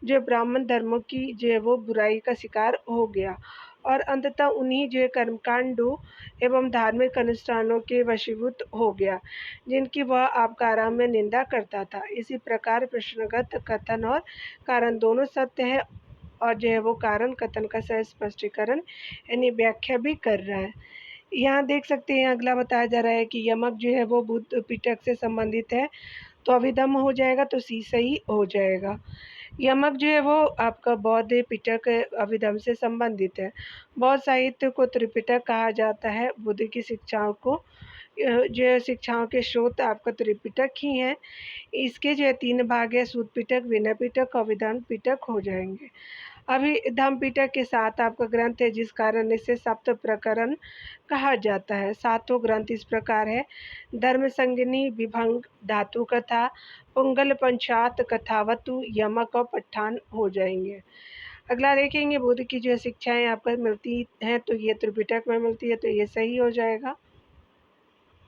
जो ब्राह्मण धर्मों की जो है वो बुराई का शिकार हो गया और अंततः उन्हीं जो है कर्मकांडों एवं धार्मिक अनुष्ठानों के वशीभूत हो गया जिनकी वह आपका आरंभ में निंदा करता था। इसी प्रकार प्रश्नगत कथन और कारण दोनों सत्य है और जो है वो कारण कथन का सह स्पष्टीकरण यानी व्याख्या भी कर रहा है। यहाँ देख सकते हैं अगला बताया जा रहा है कि यमक जो है वो बुद्ध पिटक से संबंधित है, तो अभिधम्म हो जाएगा, तो सी सही हो जाएगा। यमक जो है वो आपका बौद्ध पिटक अभिधम्म से संबंधित है। बौद्ध साहित्य को त्रिपिटक कहा जाता है। बुद्ध की शिक्षाओं को जो शिक्षाओं के स्रोत आपका त्रिपिटक ही हैं। इसके जो 3 भाग है, सूत पिटक, विनय पिटक, अभिधम्म पिटक हो जाएंगे। अभिधम्म पिटक के साथ आपका ग्रंथ है जिस कारण इसे सप्त प्रकरण कहा जाता है। 7वां ग्रंथ इस प्रकार है, धर्म संगिनी, विभंग, धातु कथा, पुंगल पंचात, कथावतु, यमक और पट्ठान हो जाएंगे। अगला देखेंगे बुद्ध की जो शिक्षाएं आपको मिलती हैं तो ये त्रिपिटक में मिलती है, तो ये सही हो जाएगा।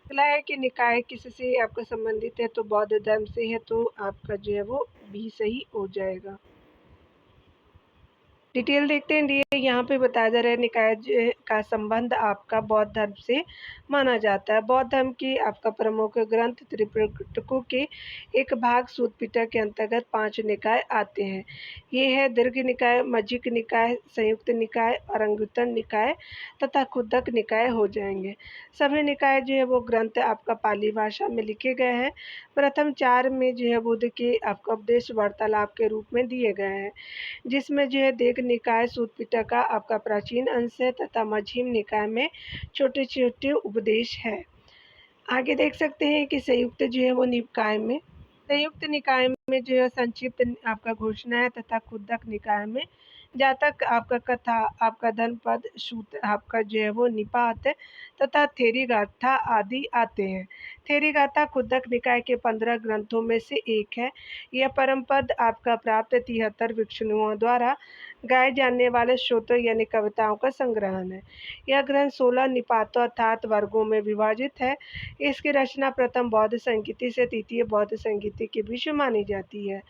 अगला है कि निकाय किससे आपका संबंधित है, तो बौद्ध धर्म से है, तो आपका जो है वो भी सही हो जाएगा। डिटेल देखते हैं। डी यहाँ पे बताया जा रहा है निकाय का संबंध आपका बौद्ध धर्म से माना जाता है। बौद्ध धर्म की आपका प्रमुख ग्रंथ त्रिपिटकों के एक भाग सूत पिटक के अंतर्गत 5 निकाय आते हैं। ये है दीर्घ निकाय, मज्जिक निकाय, संयुक्त निकाय, और अंगुत्तर निकाय तथा खुद्दक निकाय हो जाएंगे। सभी निकाय जो है वो ग्रंथ आपका पाली भाषा में लिखे गए हैं। प्रथम 4 में जो है बुद्ध के आपका उपदेश वार्तालाप के रूप में दिए गए हैं, जिसमें जो है दीर्घ निकाय सूत पिटका आपका प्राचीन अंश है तथा मध्यम निकाय में छोटे छोटे उपदेश है। आगे देख सकते हैं कि संयुक्त जो है वो निकाय में जो है संक्षिप्त आपका घोषणा है तथा खुद्दक निकाय में जातक आपका कथा, आपका धनपद, सूत आपका जो है वो निपात तथा थेरी गाथा आदि आते हैं। थेरी गाथा खुद्दक निकाय के 15 ग्रंथों में से एक है। यह परम पद आपका प्राप्त 73 भिक्षुओं द्वारा गाए जाने वाले श्रोतों यानी कविताओं का संग्रहण है। यह ग्रंथ 16 निपातों अर्थात वर्गों में विभाजित है। इसकी रचना प्रथम बौद्ध संगीति से तृतीय बौद्ध संगीति के बीच मानी जाती है।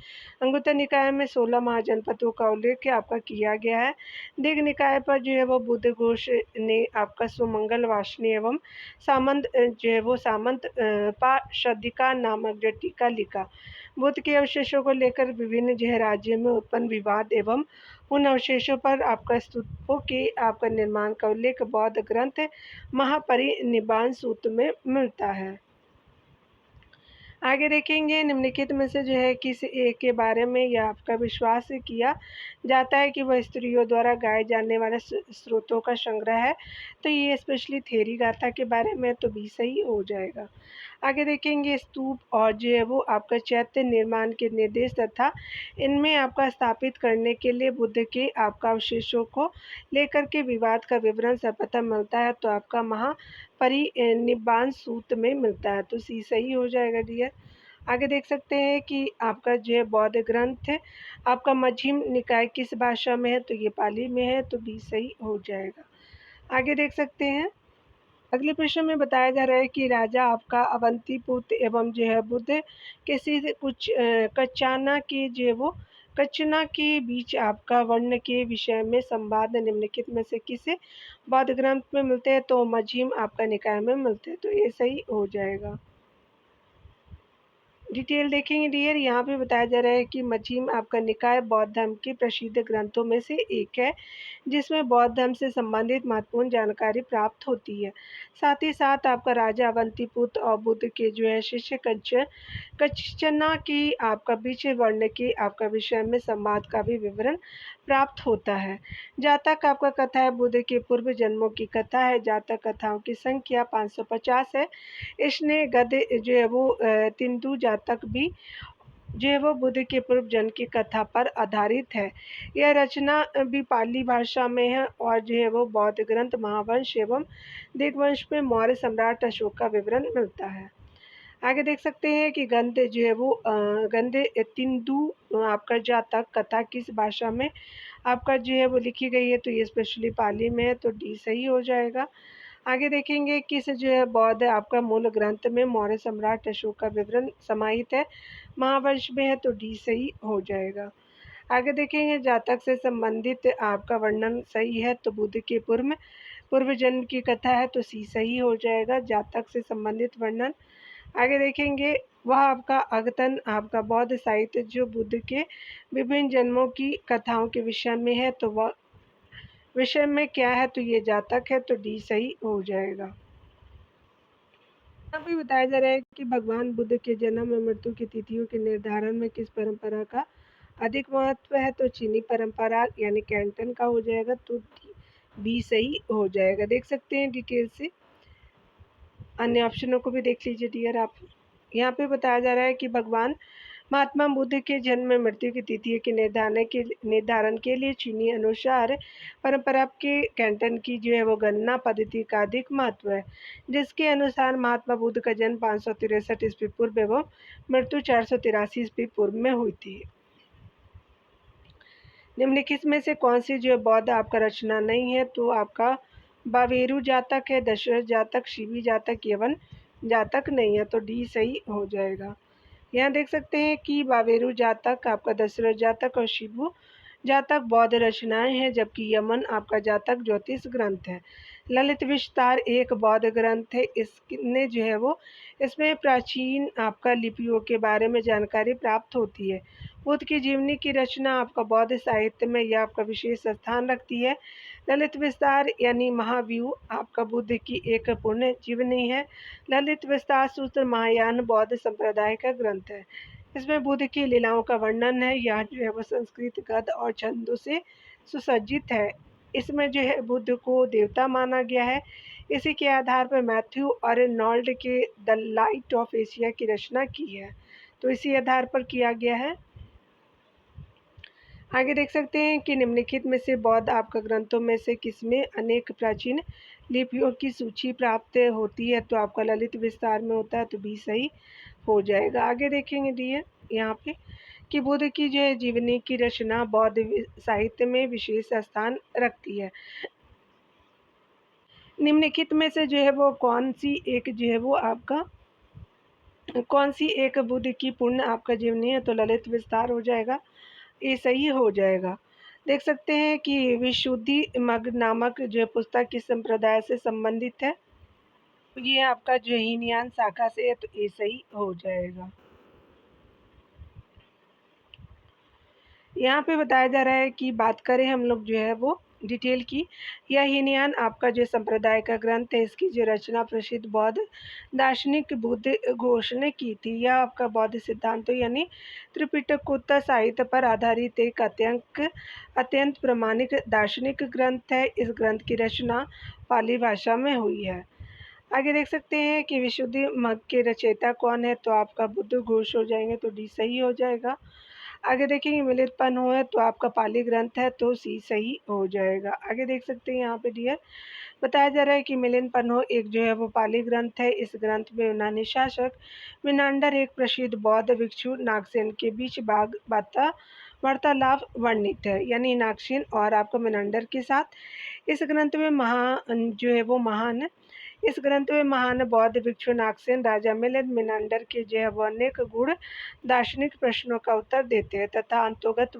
अंगुत्तर निकाय में 16 महाजनपदों का उल्लेख आपका किया गया है। दीर्घ निकाय पर जो है वो बुद्ध घोष ने आपका सुमंगल वासनी एवं सामंत जो है वो सामंत पाशदिका नामक जो टीका लिखा। बुद्ध के अवशेषों को लेकर विभिन्न जो है राज्यों में उत्पन्न विवाद एवं उन अवशेषों पर आपका स्तूपों के आपका निर्माण का उल्लेख बौद्ध ग्रंथ महापरिनिब्बाण सूत्र में मिलता है। आगे देखेंगे निम्नलिखित में से जो है किस एक के बारे में यह आपका विश्वास किया जाता है कि वह स्त्रियों द्वारा गाए जाने वाले स्रोतों का संग्रह है, तो ये स्पेशली थेरी गाथा के बारे में, तो भी सही हो जाएगा। आगे देखेंगे स्तूप और जो है वो आपका चैत्य निर्माण के निर्देश तथा इनमें आपका स्थापित करने के लिए बुद्ध के आपका अवशेषों को लेकर के विवाद का विवरण सर्वप्रथम मिलता है, तो आपका महापरिनिब्बाण सूत्र में मिलता है, तो सी सही हो जाएगा डियर। आगे देख सकते हैं कि आपका जो है बौद्ध ग्रंथ आपका मध्यम निकाय किस भाषा में है, तो ये पाली में है, तो बी सही हो जाएगा। आगे देख सकते हैं अगले प्रश्न में बताया जा रहा है कि राजा आपका अवंतीपुत्र एवं जो है बुद्ध किसी से कुछ कच्चाना के जो है वो कचना के बीच आपका वर्ण के विषय में संवाद निम्नलिखित में से किसे बौद्ध ग्रंथ में मिलते हैं, तो मध्यम आपका निकाय में मिलते हैं, तो ये सही हो जाएगा। डिटेल देखेंगे डियर। यहाँ पे बताया जा रहा है कि मध्यम आपका निकाय बौद्ध धर्म के प्रसिद्ध ग्रंथों में से एक है, जिसमें बौद्ध धर्म से संबंधित महत्वपूर्ण जानकारी प्राप्त होती है। साथ ही साथ आपका राजा अवंतीपुत्र और बुद्ध के जो है शिष्य कच्छना की आपका बीच वर्ण के आपका विषय में संवाद का भी विवरण प्राप्त होता है। जातक आपका कथा है बुद्ध के पूर्व जन्मों की कथा है। जातक कथाओं की संख्या 550 है। इसने गद्य जो है वो तिंदु जातक भी जो है वो बुद्ध के पूर्व जन्म की कथा पर आधारित है। यह रचना भी पाली भाषा में है और जो है वो बौद्ध ग्रंथ महावंश एवं दिग्वंश में मौर्य सम्राट अशोक का विवरण मिलता है। आगे देख सकते हैं कि गंध जो है वो गंध तिंदु आपका जातक कथा किस भाषा में आपका जो है वो लिखी गई है, तो ये स्पेशली पाली में है, तो डी सही हो जाएगा। आगे देखेंगे किस जो है बौद्ध आपका मूल ग्रंथ में मौर्य सम्राट अशोक का विवरण समाहित है, महावंश में है, तो डी सही हो जाएगा। आगे देखेंगे जातक से संबंधित आपका वर्णन सही है, तो बुद्ध के पूर्व जन्म की कथा है, तो सी सही हो जाएगा जातक से संबंधित वर्णन। आगे देखेंगे वह आपका अगतन आपका बौद्ध साहित्य जो बुद्ध के विभिन्न जन्मों की कथाओं के विषय में है, तो वह विषय में क्या है, तो ये जातक है, तो डी सही हो जाएगा। यहाँ भी बताया जा रहा है कि भगवान बुद्ध के जन्म और मृत्यु की तिथियों के निर्धारण में किस परंपरा का अधिक महत्व है, तो चीनी परंपरा यानी कैंटन का हो जाएगा, तो बी सही हो जाएगा। देख सकते हैं डिटेल से, अन्य ऑप्शनों को भी देख लीजिए डियर आप। यहाँ पे बताया जा रहा है कि भगवान महात्मा बुद्ध के जन्म मृत्यु की तिथि के निर्धारण के लिए चीनी अनुसार परंपरा के कैंटन की जो है वो गणना पद्धति का अधिक महत्व है, जिसके अनुसार महात्मा बुद्ध का जन्म 563 ईस्वी पूर्व एवं मृत्यु 483 ईस्वी पूर्व में हुई थी। निम्नलिखित में से कौन सी जो बौद्ध आपका रचना नहीं है? तो आपका बावेरु जातक है, दशरथ जातक, शिवी जातक, यवन जातक नहीं है, तो डी सही हो जाएगा। यहाँ देख सकते हैं कि बावेरु जातक, आपका दशरथ जातक और शिवु जातक बौद्ध रचनाएं हैं, जबकि यमन आपका जातक ज्योतिष ग्रंथ है। ललित विस्तार एक बौद्ध ग्रंथ है। इसने जो है वो इसमें प्राचीन आपका लिपियों के बारे में जानकारी प्राप्त होती है। बुद्ध की जीवनी की रचना आपका बौद्ध साहित्य में यह आपका विशेष स्थान रखती है। ललित विस्तार यानी महाव्यूह आपका बुद्ध की एक पूर्ण जीवनी है। ललित विस्तार सूत्र महायान बौद्ध संप्रदाय का ग्रंथ है। इसमें बुद्ध की लीलाओं का वर्णन है। यह जो है वो संस्कृत गद्य और छंदों से सुसज्जित है। इसमें जो है बुद्ध को देवता माना गया है। इसी के आधार पर मैथ्यू और नॉल्ड के द लाइट ऑफ एशिया की रचना की है। तो इसी आधार पर किया गया है। आगे देख सकते हैं कि निम्नलिखित में से बौद्ध आपका ग्रंथों में से किसमें अनेक प्राचीन लिपियों की सूची प्राप्त होती है? तो आपका ललित विस्तार में होता है, तो भी सही हो जाएगा। आगे देखेंगे दिए यहाँ पे कि बुद्ध की जो है जीवनी की रचना बौद्ध साहित्य में विशेष स्थान रखती है। निम्नलिखित में से जो है वो कौन सी एक बुद्ध की पूर्ण आपका जीवनी है? तो ललित विस्तार हो जाएगा, ये सही हो जाएगा। देख सकते हैं कि विशुद्धि मग नामक जो पुस्तक किस संप्रदाय से संबंधित है? ये आपका जो हीनयान शाखा से है, तो ये सही हो जाएगा। यहाँ पे बताया जा रहा है कि बात करें हम लोग जो है वो डिटेल की। यह हीनयान आपका जो संप्रदाय का ग्रंथ है, इसकी जो रचना प्रसिद्ध बौद्ध दार्शनिक बुद्ध घोष ने की थी। यह आपका बौद्ध सिद्धांतों यानी त्रिपिटकोत्तर साहित्य पर आधारित एक अत्यंत प्रमाणिक दार्शनिक ग्रंथ है। इस ग्रंथ की रचना पाली भाषा में हुई है। आगे देख सकते हैं कि विशुद्धि मग के रचयिता कौन है? तो आपका बुद्ध घोष हो जाएंगे, तो डी सही हो जाएगा। आगे देखेंगे मिलित पन्हो है, तो आपका पाली ग्रंथ है, तो सी सही हो जाएगा। आगे देख सकते हैं यहाँ पे डियर बताया जा रहा है कि मिलिंद पन्हो एक जो है वो पाली ग्रंथ है। इस ग्रंथ में यूनानी शासक मिनांडर एक प्रसिद्ध बौद्ध भिक्षु नागसेन के बीच वार्तालाप वर्णित है, यानी नागसेन और आपका मिनांडर के साथ। इस ग्रंथ में महान बौद्ध भिक्षु नागसेन राजा मिलिंद मिनांडर के जो है वो अनेक गुण दार्शनिक प्रश्नों का उत्तर देते हैं तथा अंतोगत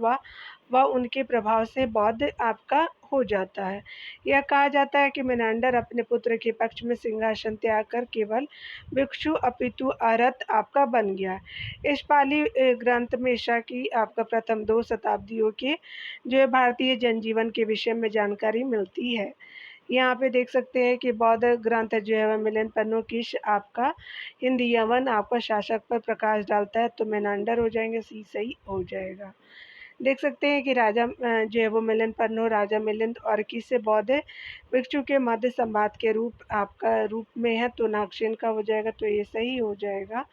वह उनके प्रभाव से बौद्ध आपका हो जाता है। यह कहा जाता है कि मिनांडर अपने पुत्र के पक्ष में सिंहासन त्याग कर केवल भिक्षु अपितु अरहत आपका बन गया। इस पाली ग्रंथ में ईसा की आपका प्रथम 2 शताब्दियों के जो है भारतीय जनजीवन के विषय में जानकारी मिलती है। यहाँ पे देख सकते हैं कि बौद्ध ग्रंथ जो है वह मिलिंद पन्हो किस आपका हिंदी यवन आपका शासक पर प्रकाश डालता है? तो मेनांडर हो जाएंगे, सी सही हो जाएगा। देख सकते हैं कि राजा जो है वो मिलिंद पन्हो राजा मिलिंद और किससे बौद्ध भिक्षु के मध्य संवाद के रूप में है, तो नागसेन का हो जाएगा, तो ये सही हो जाएगा।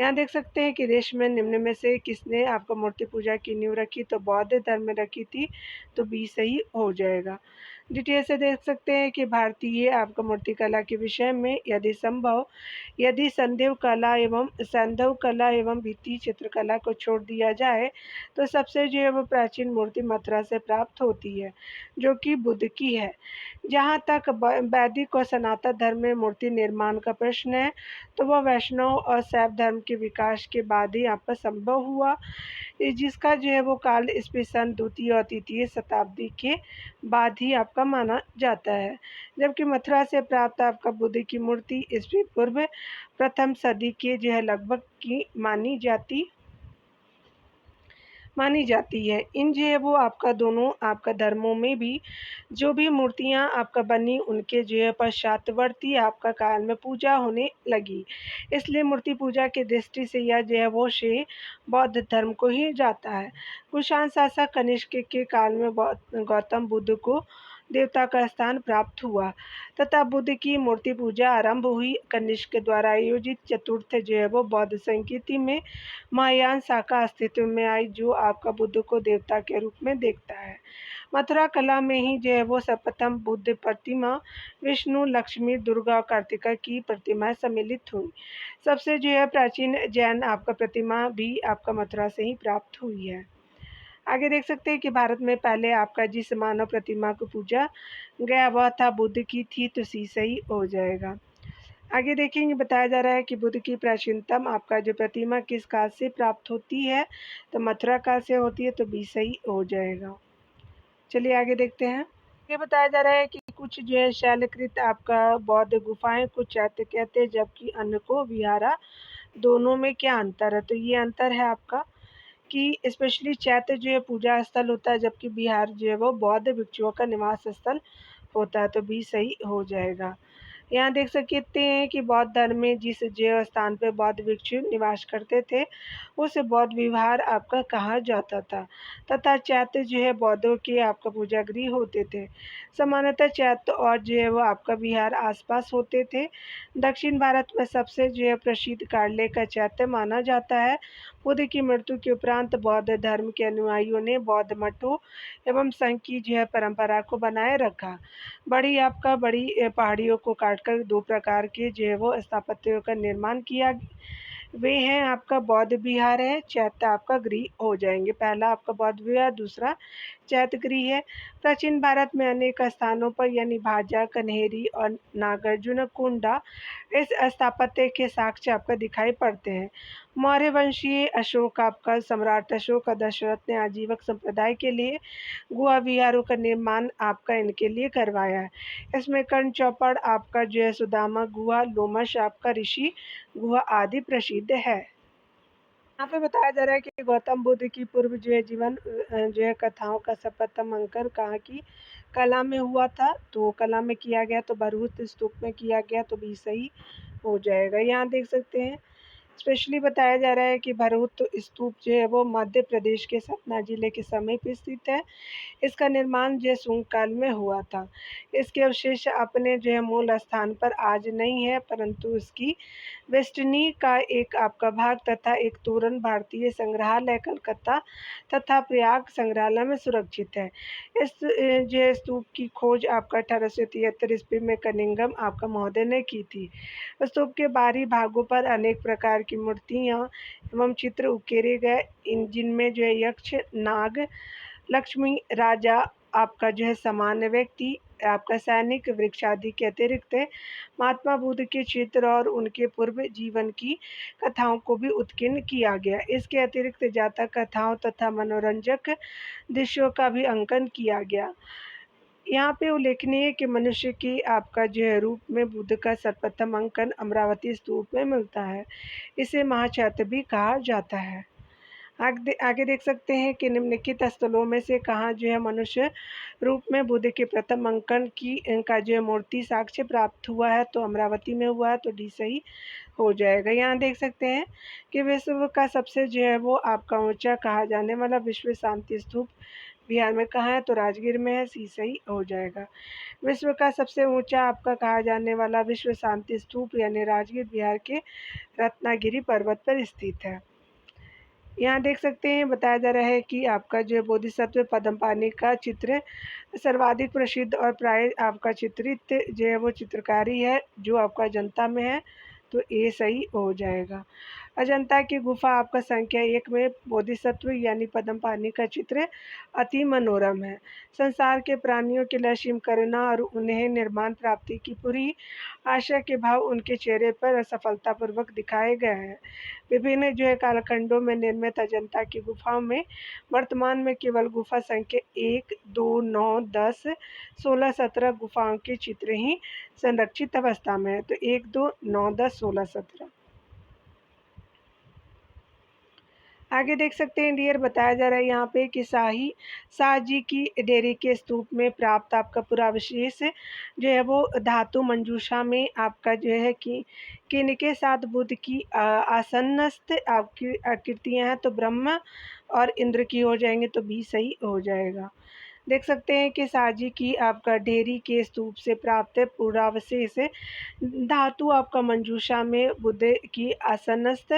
यहाँ देख सकते हैं कि देश में निम्न में से किसने आपका मूर्ति पूजा की नींव रखी? तो बौद्ध धर्म में रखी थी, तो बी सही हो जाएगा। डिटेल से देख सकते हैं कि भारतीय आपका मूर्ति कला के विषय में यदि सैंधव कला एवं भित्ति चित्रकला को छोड़ दिया जाए, तो सबसे जो है वो प्राचीन मूर्ति मथुरा से प्राप्त होती है, जो कि बुद्ध की है। जहाँ तक वैदिक और सनातन धर्म में मूर्ति निर्माण का प्रश्न है, तो वह वैष्णव और शैव धर्म के विकास के बाद ही आपका संभव हुआ, जिसका जो है वो काल ईस्वी सन 2वीं और 3वीं शताब्दी के बाद ही आपका माना जाता है। जबकि मथुरा से प्राप्त आपका बुद्ध की मूर्ति ईस्वी पूर्व प्रथम सदी के जो है लगभग की मानी जाती है। इन जो है वो आपका दोनों आपका धर्मों में भी जो भी मूर्तियां आपका बनी, उनके जो है पश्चातवर्ती आपका काल में पूजा होने लगी। इसलिए मूर्ति पूजा की दृष्टि से यह जो है वो श्रेय बौद्ध धर्म को ही जाता है। कुषाण शासक कनिष्क के काल में गौतम बुद्ध को देवता का स्थान प्राप्त हुआ तथा बुद्ध की मूर्ति पूजा आरंभ हुई। कनिष्क द्वारा आयोजित चतुर्थ जो है वो बौद्ध संस्कृति में महायान शाखा अस्तित्व में आई, जो आपका बुद्ध को देवता के रूप में देखता है। मथुरा कला में ही जो है वो सर्वप्रथम बुद्ध प्रतिमा विष्णु, लक्ष्मी, दुर्गा और कार्तिका की प्रतिमाएं सम्मिलित हुई। सबसे जो है प्राचीन जैन आपका प्रतिमा भी आपका मथुरा से ही प्राप्त हुई है। आगे देख सकते हैं कि भारत में पहले आपका जिस मानव प्रतिमा को पूजा गया वह था बुद्ध की थी, तो सी सही हो जाएगा। आगे देखेंगे, बताया जा रहा है कि बुद्ध की प्राचीनतम आपका जो प्रतिमा किस काल से प्राप्त होती है, तो मथुरा काल से होती है, तो बी सही हो जाएगा। चलिए आगे देखते हैं। ये बताया जा रहा है कि कुछ जो है शैलकृत आपका बौद्ध गुफाएं कुछ चैत्य कहते हैं, जबकि अन्य को विहारा। दोनों में क्या अंतर है, तो ये अंतर है आपका कि स्पेशली चैत्य जो है पूजा स्थल होता है, जबकि बिहार जो है वो बौद्ध भिक्षुओं का निवास स्थल होता है, तो बी सही हो जाएगा। यहाँ देख सकते हैं कि बौद्ध धर्म में जिस जो स्थान पर बौद्ध भिक्षु निवास करते थे उसे बौद्ध विहार आपका कहा जाता था, तथा चैत्य जो है बौद्धों के आपका पूजा गृह होते थे। सामान्यतः चैत्य और जो है वो आपका विहार आसपास होते थे। दक्षिण भारत में सबसे जो है प्रसिद्ध कार्ले का चैत्य माना जाता है। बुद्ध की मृत्यु के उपरांत बौद्ध धर्म के अनुयायियों ने बौद्ध मठों एवं संघ की जो है परंपरा को बनाए रखा। बड़ी पहाड़ियों को काटकर दो प्रकार के जो है वो स्थापत्यों का निर्माण किया। वे हैं आपका बौद्ध विहार है, चैत्य आपका गृह हो जाएंगे। पहला आपका बौद्ध विहार, दूसरा चैत्य गृह है। प्राचीन भारत में अनेक स्थानों पर यानी भाजा, कन्हेरी और नागार्जुन कुंडा इस स्थापत्य के साक्ष्य आपका दिखाई पड़ते हैं। मौर्य वंशीय अशोक आपका सम्राट अशोक और दशरथ ने आजीवक संप्रदाय के लिए गुहा विहारों का निर्माण आपका इनके लिए करवाया है। इसमें कर्ण चौपड़ आपका जो है सुदामा गुहा, लोमश आपका ऋषि गुहा आदि प्रसिद्ध है। यहाँ पे बताया जा रहा है कि गौतम बुद्ध की पूर्व जो है जीवन जो है कथाओं का सर्वप्रथम अंकन कहाँ की कला में हुआ था, तो कला में किया गया, तो भरहुत स्तूप में किया गया, तो भी सही हो जाएगा। यहाँ देख सकते हैं स्पेशली बताया जा रहा है कि भरहुत स्तूप जो है वो मध्य प्रदेश के सतना जिले के समीप स्थित है। इसका निर्माण जो सुंग काल में हुआ था। इसके अवशेष अपने जो है मूल स्थान पर आज नहीं है, परंतु इसकी वेस्टनी का एक आपका भाग तथा एक तोरण भारतीय संग्रहालय कलकत्ता तथा प्रयाग संग्रहालय में सुरक्षित है। इस जो स्तूप की खोज आपका 1873 ईस्वी में कनिंघम आपका महोदय ने की थी। स्तूप के बाहरी भागों पर अनेक प्रकार की मूर्तियां एवं चित्र उकेरे गए, जिनमें जो है यक्ष, नाग, लक्ष्मी, राजा आपका जो है सामान्य व्यक्ति, आपका सैनिक, वृक्ष आदि के अतिरिक्त महात्मा बुद्ध के चित्र और उनके पूर्व जीवन की कथाओं को भी उत्कीर्ण किया गया। इसके अतिरिक्त जातक कथाओं तथा मनोरंजक दृश्यों का भी अंकन किया गया। यहाँ पे उल्लेखनीय है कि मनुष्य की आपका जो है रूप में बुद्ध का सर्वप्रथम अंकन अमरावती स्तूप में मिलता है। इसे महाचैत्य भी कहा जाता है। आगे देख सकते हैं कि निम्नलिखित स्थलों में से कहाँ जो है मनुष्य रूप में बुद्ध के प्रथम अंकन की इनका जो है मूर्ति साक्ष्य प्राप्त हुआ है, तो अमरावती में हुआ है, तो डी सही हो जाएगा। यहाँ देख सकते हैं कि विश्व का सबसे जो है वो आपका ऊंचा कहा जाने वाला विश्व शांति स्तूप बिहार में कहाँ है, तो राजगीर में है, सी सही हो जाएगा। विश्व का सबसे ऊंचा आपका कहा जाने वाला विश्व शांति स्तूप यानी राजगीर बिहार के रत्नागिरी पर्वत पर स्थित है। यहाँ देख सकते हैं बताया जा रहा है कि आपका जो बोधिसत्व पद्मपाणि का चित्र सर्वाधिक प्रसिद्ध और प्राय आपका चित्रित जो है वो चित्रकारी है जो आपका अजंता में है, तो ये सही हो जाएगा। अजंता की गुफा आपका संख्या 1 में बोधिसत्व यानी पद्मपाणि का चित्र अति मनोरम है। संसार के प्राणियों के लिए असीम करुणा और उन्हें निर्माण प्राप्ति की पूरी आशा के भाव उनके चेहरे पर सफलतापूर्वक दिखाए गए हैं। विभिन्न जो है कालखंडों में निर्मित अजंता की गुफाओं में वर्तमान में केवल गुफा संख्या 1, 2, 9, 10, 16, 17 गुफाओं के चित्र ही संरक्षित अवस्था में है, तो 1, 2, 9, 10, 16, 17। आगे देख सकते हैं डियर बताया जा रहा है यहाँ पे कि शाह जी की डेरे के स्तूप में प्राप्त आपका पुरावशेष जो है वो धातु मंजूषा में आपका जो है कि किन के साथ बुद्ध की आसन्नस्थ आपकी आकृतियाँ हैं, तो ब्रह्मा और इंद्र की हो जाएंगे, तो भी सही हो जाएगा। देख सकते हैं कि साजी की आपका ढेरी के स्तूप से प्राप्त पुरावशेष धातु आपका मंजूषा में बुद्ध की आसनस्थ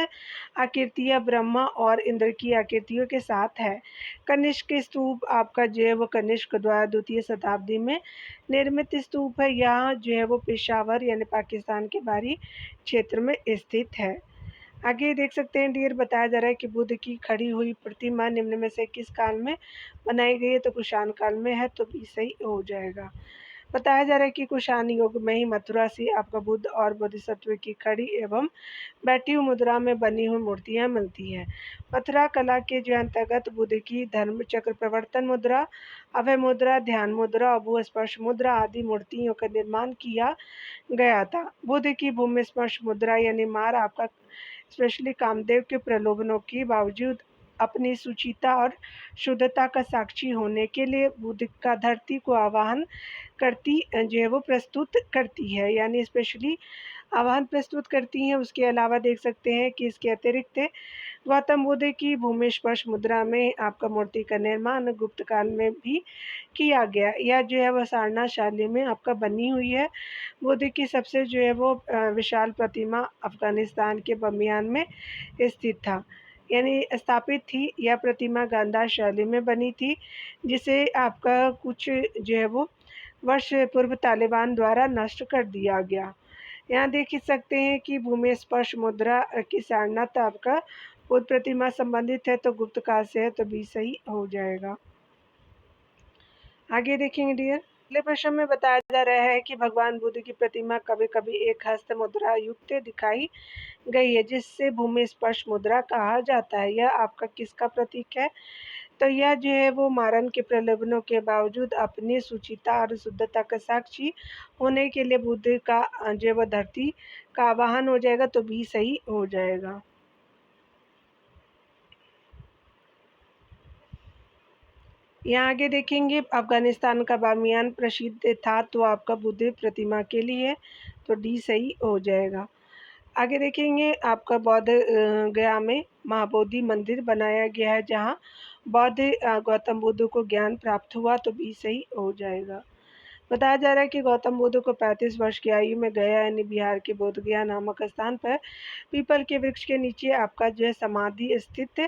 आकृतियाँ ब्रह्मा और इंद्र की आकृतियों के साथ है। कनिष्क स्तूप आपका जो है वो कनिष्क द्वारा द्वितीय शताब्दी में निर्मित स्तूप है। यहाँ जो है वो पेशावर यानी पाकिस्तान के बाहरी क्षेत्र में स्थित है। आगे देख सकते हैं डियर, बताया जा रहा है कि बुद्ध की खड़ी हुई प्रतिमा निम्न में से किस काल में बनाई गई है? तो कुषाण काल में है, तो भी सही हो जाएगा। बताया जा रहा है कि कुषाण युग में ही मथुरा से आपका बुद्ध और बोधिसत्व की खड़ी एवं बैठी हुई मुद्रा में बनी हुई मूर्तियां मिलती हैं। मथुरा कला के जो अंतर्गत बुद्ध की धर्म चक्र प्रवर्तन मुद्रा, अभय मुद्रा, ध्यान मुद्रा और भू स्पर्श मुद्रा आदि मूर्तियों का निर्माण किया गया था। बुद्ध की भूमि स्पर्श मुद्रा यानी मार आपका स्पेशली कामदेव के प्रलोभनों के बावजूद अपनी सुचिता और शुद्धता का साक्षी होने के लिए बुद्ध का धरती को आवाहन करती जो है वो प्रस्तुत करती है, यानी स्पेशली आवाहन प्रस्तुत करती हैं। उसके अलावा देख सकते हैं कि इसके अतिरिक्त गौतम बुद्ध की भूमि स्पर्श मुद्रा में आपका मूर्ति का निर्माण गुप्त काल में भी किया गया। यह जो है वह सारनाथ शैली में आपका बनी हुई है। बुद्ध की सबसे जो है वो विशाल प्रतिमा अफगानिस्तान के बमियान में स्थित था, यानी स्थापित थी। यह प्रतिमा गांधार शैली में बनी थी, जिसे आपका कुछ जो है वो वर्ष पूर्व तालिबान द्वारा नष्ट कर दिया गया। यहाँ देख ही सकते हैं कि भूमि स्पर्श मुद्रा की सारनाथ आपका बुद्ध प्रतिमा संबंधित है, तो गुप्त काल से है, तो भी सही हो जाएगा। आगे देखेंगे डियर, अगले प्रश्न में बताया जा रहा है कि भगवान बुद्ध की प्रतिमा कभी कभी एक हस्त मुद्रा युक्त दिखाई गई है, जिससे भूमि स्पर्श मुद्रा कहा जाता है। यह आपका किसका प्रतीक है? तो यह जो है वो मारन के प्रलोभनों के बावजूद अपनी सुचिता और शुद्धता का साक्षी होने के लिए बुद्ध का जो है वो धरती का आवाहन हो जाएगा, तो भी सही हो जाएगा। यहाँ आगे देखेंगे, अफगानिस्तान का बामियान प्रसिद्ध था, तो आपका बुद्ध प्रतिमा के लिए, तो डी सही हो जाएगा। आगे देखेंगे, आपका बौद्ध गया में महाबोधि मंदिर बनाया गया है, जहाँ बौद्ध गौतम बुद्ध को ज्ञान प्राप्त हुआ, तो भी सही हो जाएगा। बताया जा रहा है कि गौतम बुद्ध को 35 वर्ष की आयु में गया यानी बिहार के बोध गया नामक स्थान पर पीपल के वृक्ष के नीचे आपका जो है समाधि स्थित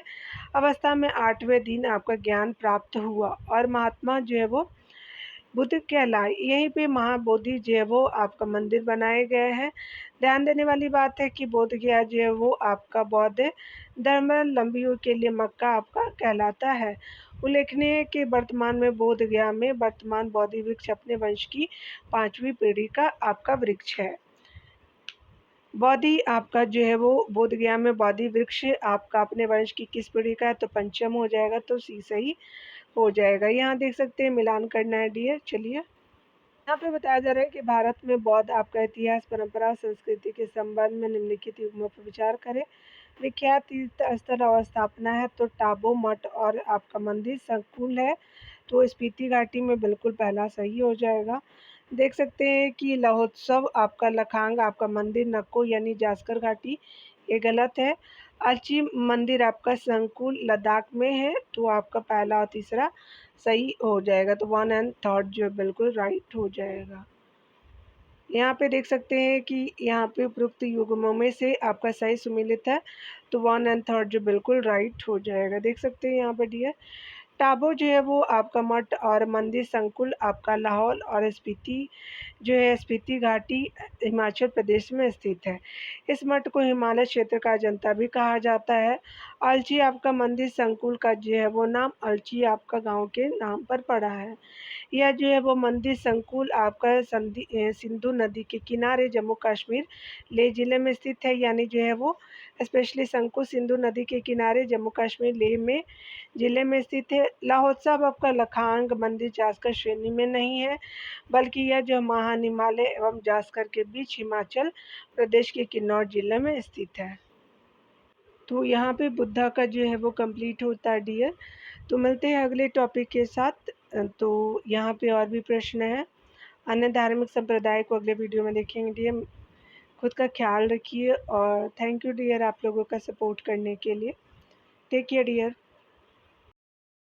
अवस्था में 8वें दिन आपका ज्ञान प्राप्त हुआ और महात्मा जो है वो बुद्ध कहलाए। यहीं पे महाबोधि जो है वो आपका मंदिर बनाए गए हैं। ध्यान देने वाली बात है कि बोध गया जो है वो आपका बौद्ध धर्मावलंबियों के लिए मक्का आपका कहलाता है। उल्लेखनीय है कि वर्तमान में बोध गया में वर्तमान बोधि वृक्ष अपने वंश की 5वीं पीढ़ी का आपका वृक्ष है। बोधि आपका जो है वो बोध गया में बोधि वृक्ष आपका अपने वंश की किस पीढ़ी का है? तो पंचम हो जाएगा, तो सी सही हो जाएगा। यहाँ देख सकते हैं, मिलान करना है डियर। चलिए, यहाँ पे बताया जा रहा है कि भारत में बौद्ध आपका इतिहास, परंपरा और संस्कृति के संबंध में निम्नलिखित युग्मों पर विचार करें। विख्यात तीर्थ स्थल और स्थापना है, तो टाबो मठ और आपका मंदिर संकुल है, तो स्पीति घाटी में बिल्कुल पहला सही हो जाएगा। देख सकते हैं कि लहोत्सव आपका लखांग आपका मंदिर नक्को यानी जास्कर घाटी, ये गलत है। अलची मंदिर आपका संकुल लद्दाख में है, तो आपका पहला और तीसरा सही हो जाएगा, तो 1 एंड 3 जो बिल्कुल राइट हो जाएगा। यहाँ पे देख सकते हैं कि यहाँ पे उपरोक्त युग्मों में से आपका सही सुमेलित है, तो 1 एंड 3 जो बिल्कुल राइट हो जाएगा। देख सकते हैं यहाँ पे डियर, टाबो जो है वो आपका मठ और मंदिर संकुल आपका लाहौल और स्पीति जो है स्पीति घाटी हिमाचल प्रदेश में स्थित है। इस मठ को हिमालय क्षेत्र का अजंता भी कहा जाता है। अलची आपका मंदिर संकुल का जो है वो नाम अलची आपका गांव के नाम पर पड़ा है। यह जो है वो मंदिर संकुल आपका सिंधु नदी के किनारे जम्मू कश्मीर लेह जिले में स्थित है, यानी जो है वो स्पेशली संकुल सिंधु नदी के किनारे जम्मू कश्मीर लेह में जिले में स्थित है। लाहौत्सव आपका लखांग मंदिर जास्कर श्रेणी में नहीं है, बल्कि यह जो महान हिमालय एवं जास्कर के बीच हिमाचल प्रदेश के किन्नौर जिले में स्थित है। तो यहाँ पे बुद्धा का जो है वो कंप्लीट होता है डियर। तो मिलते हैं अगले टॉपिक के साथ। तो यहाँ पे और भी प्रश्न है, अन्य धार्मिक संप्रदाय को अगले वीडियो में देखेंगे डियर। खुद का ख्याल रखिए और थैंक यू डियर आप लोगों का सपोर्ट करने के लिए। Take care dear.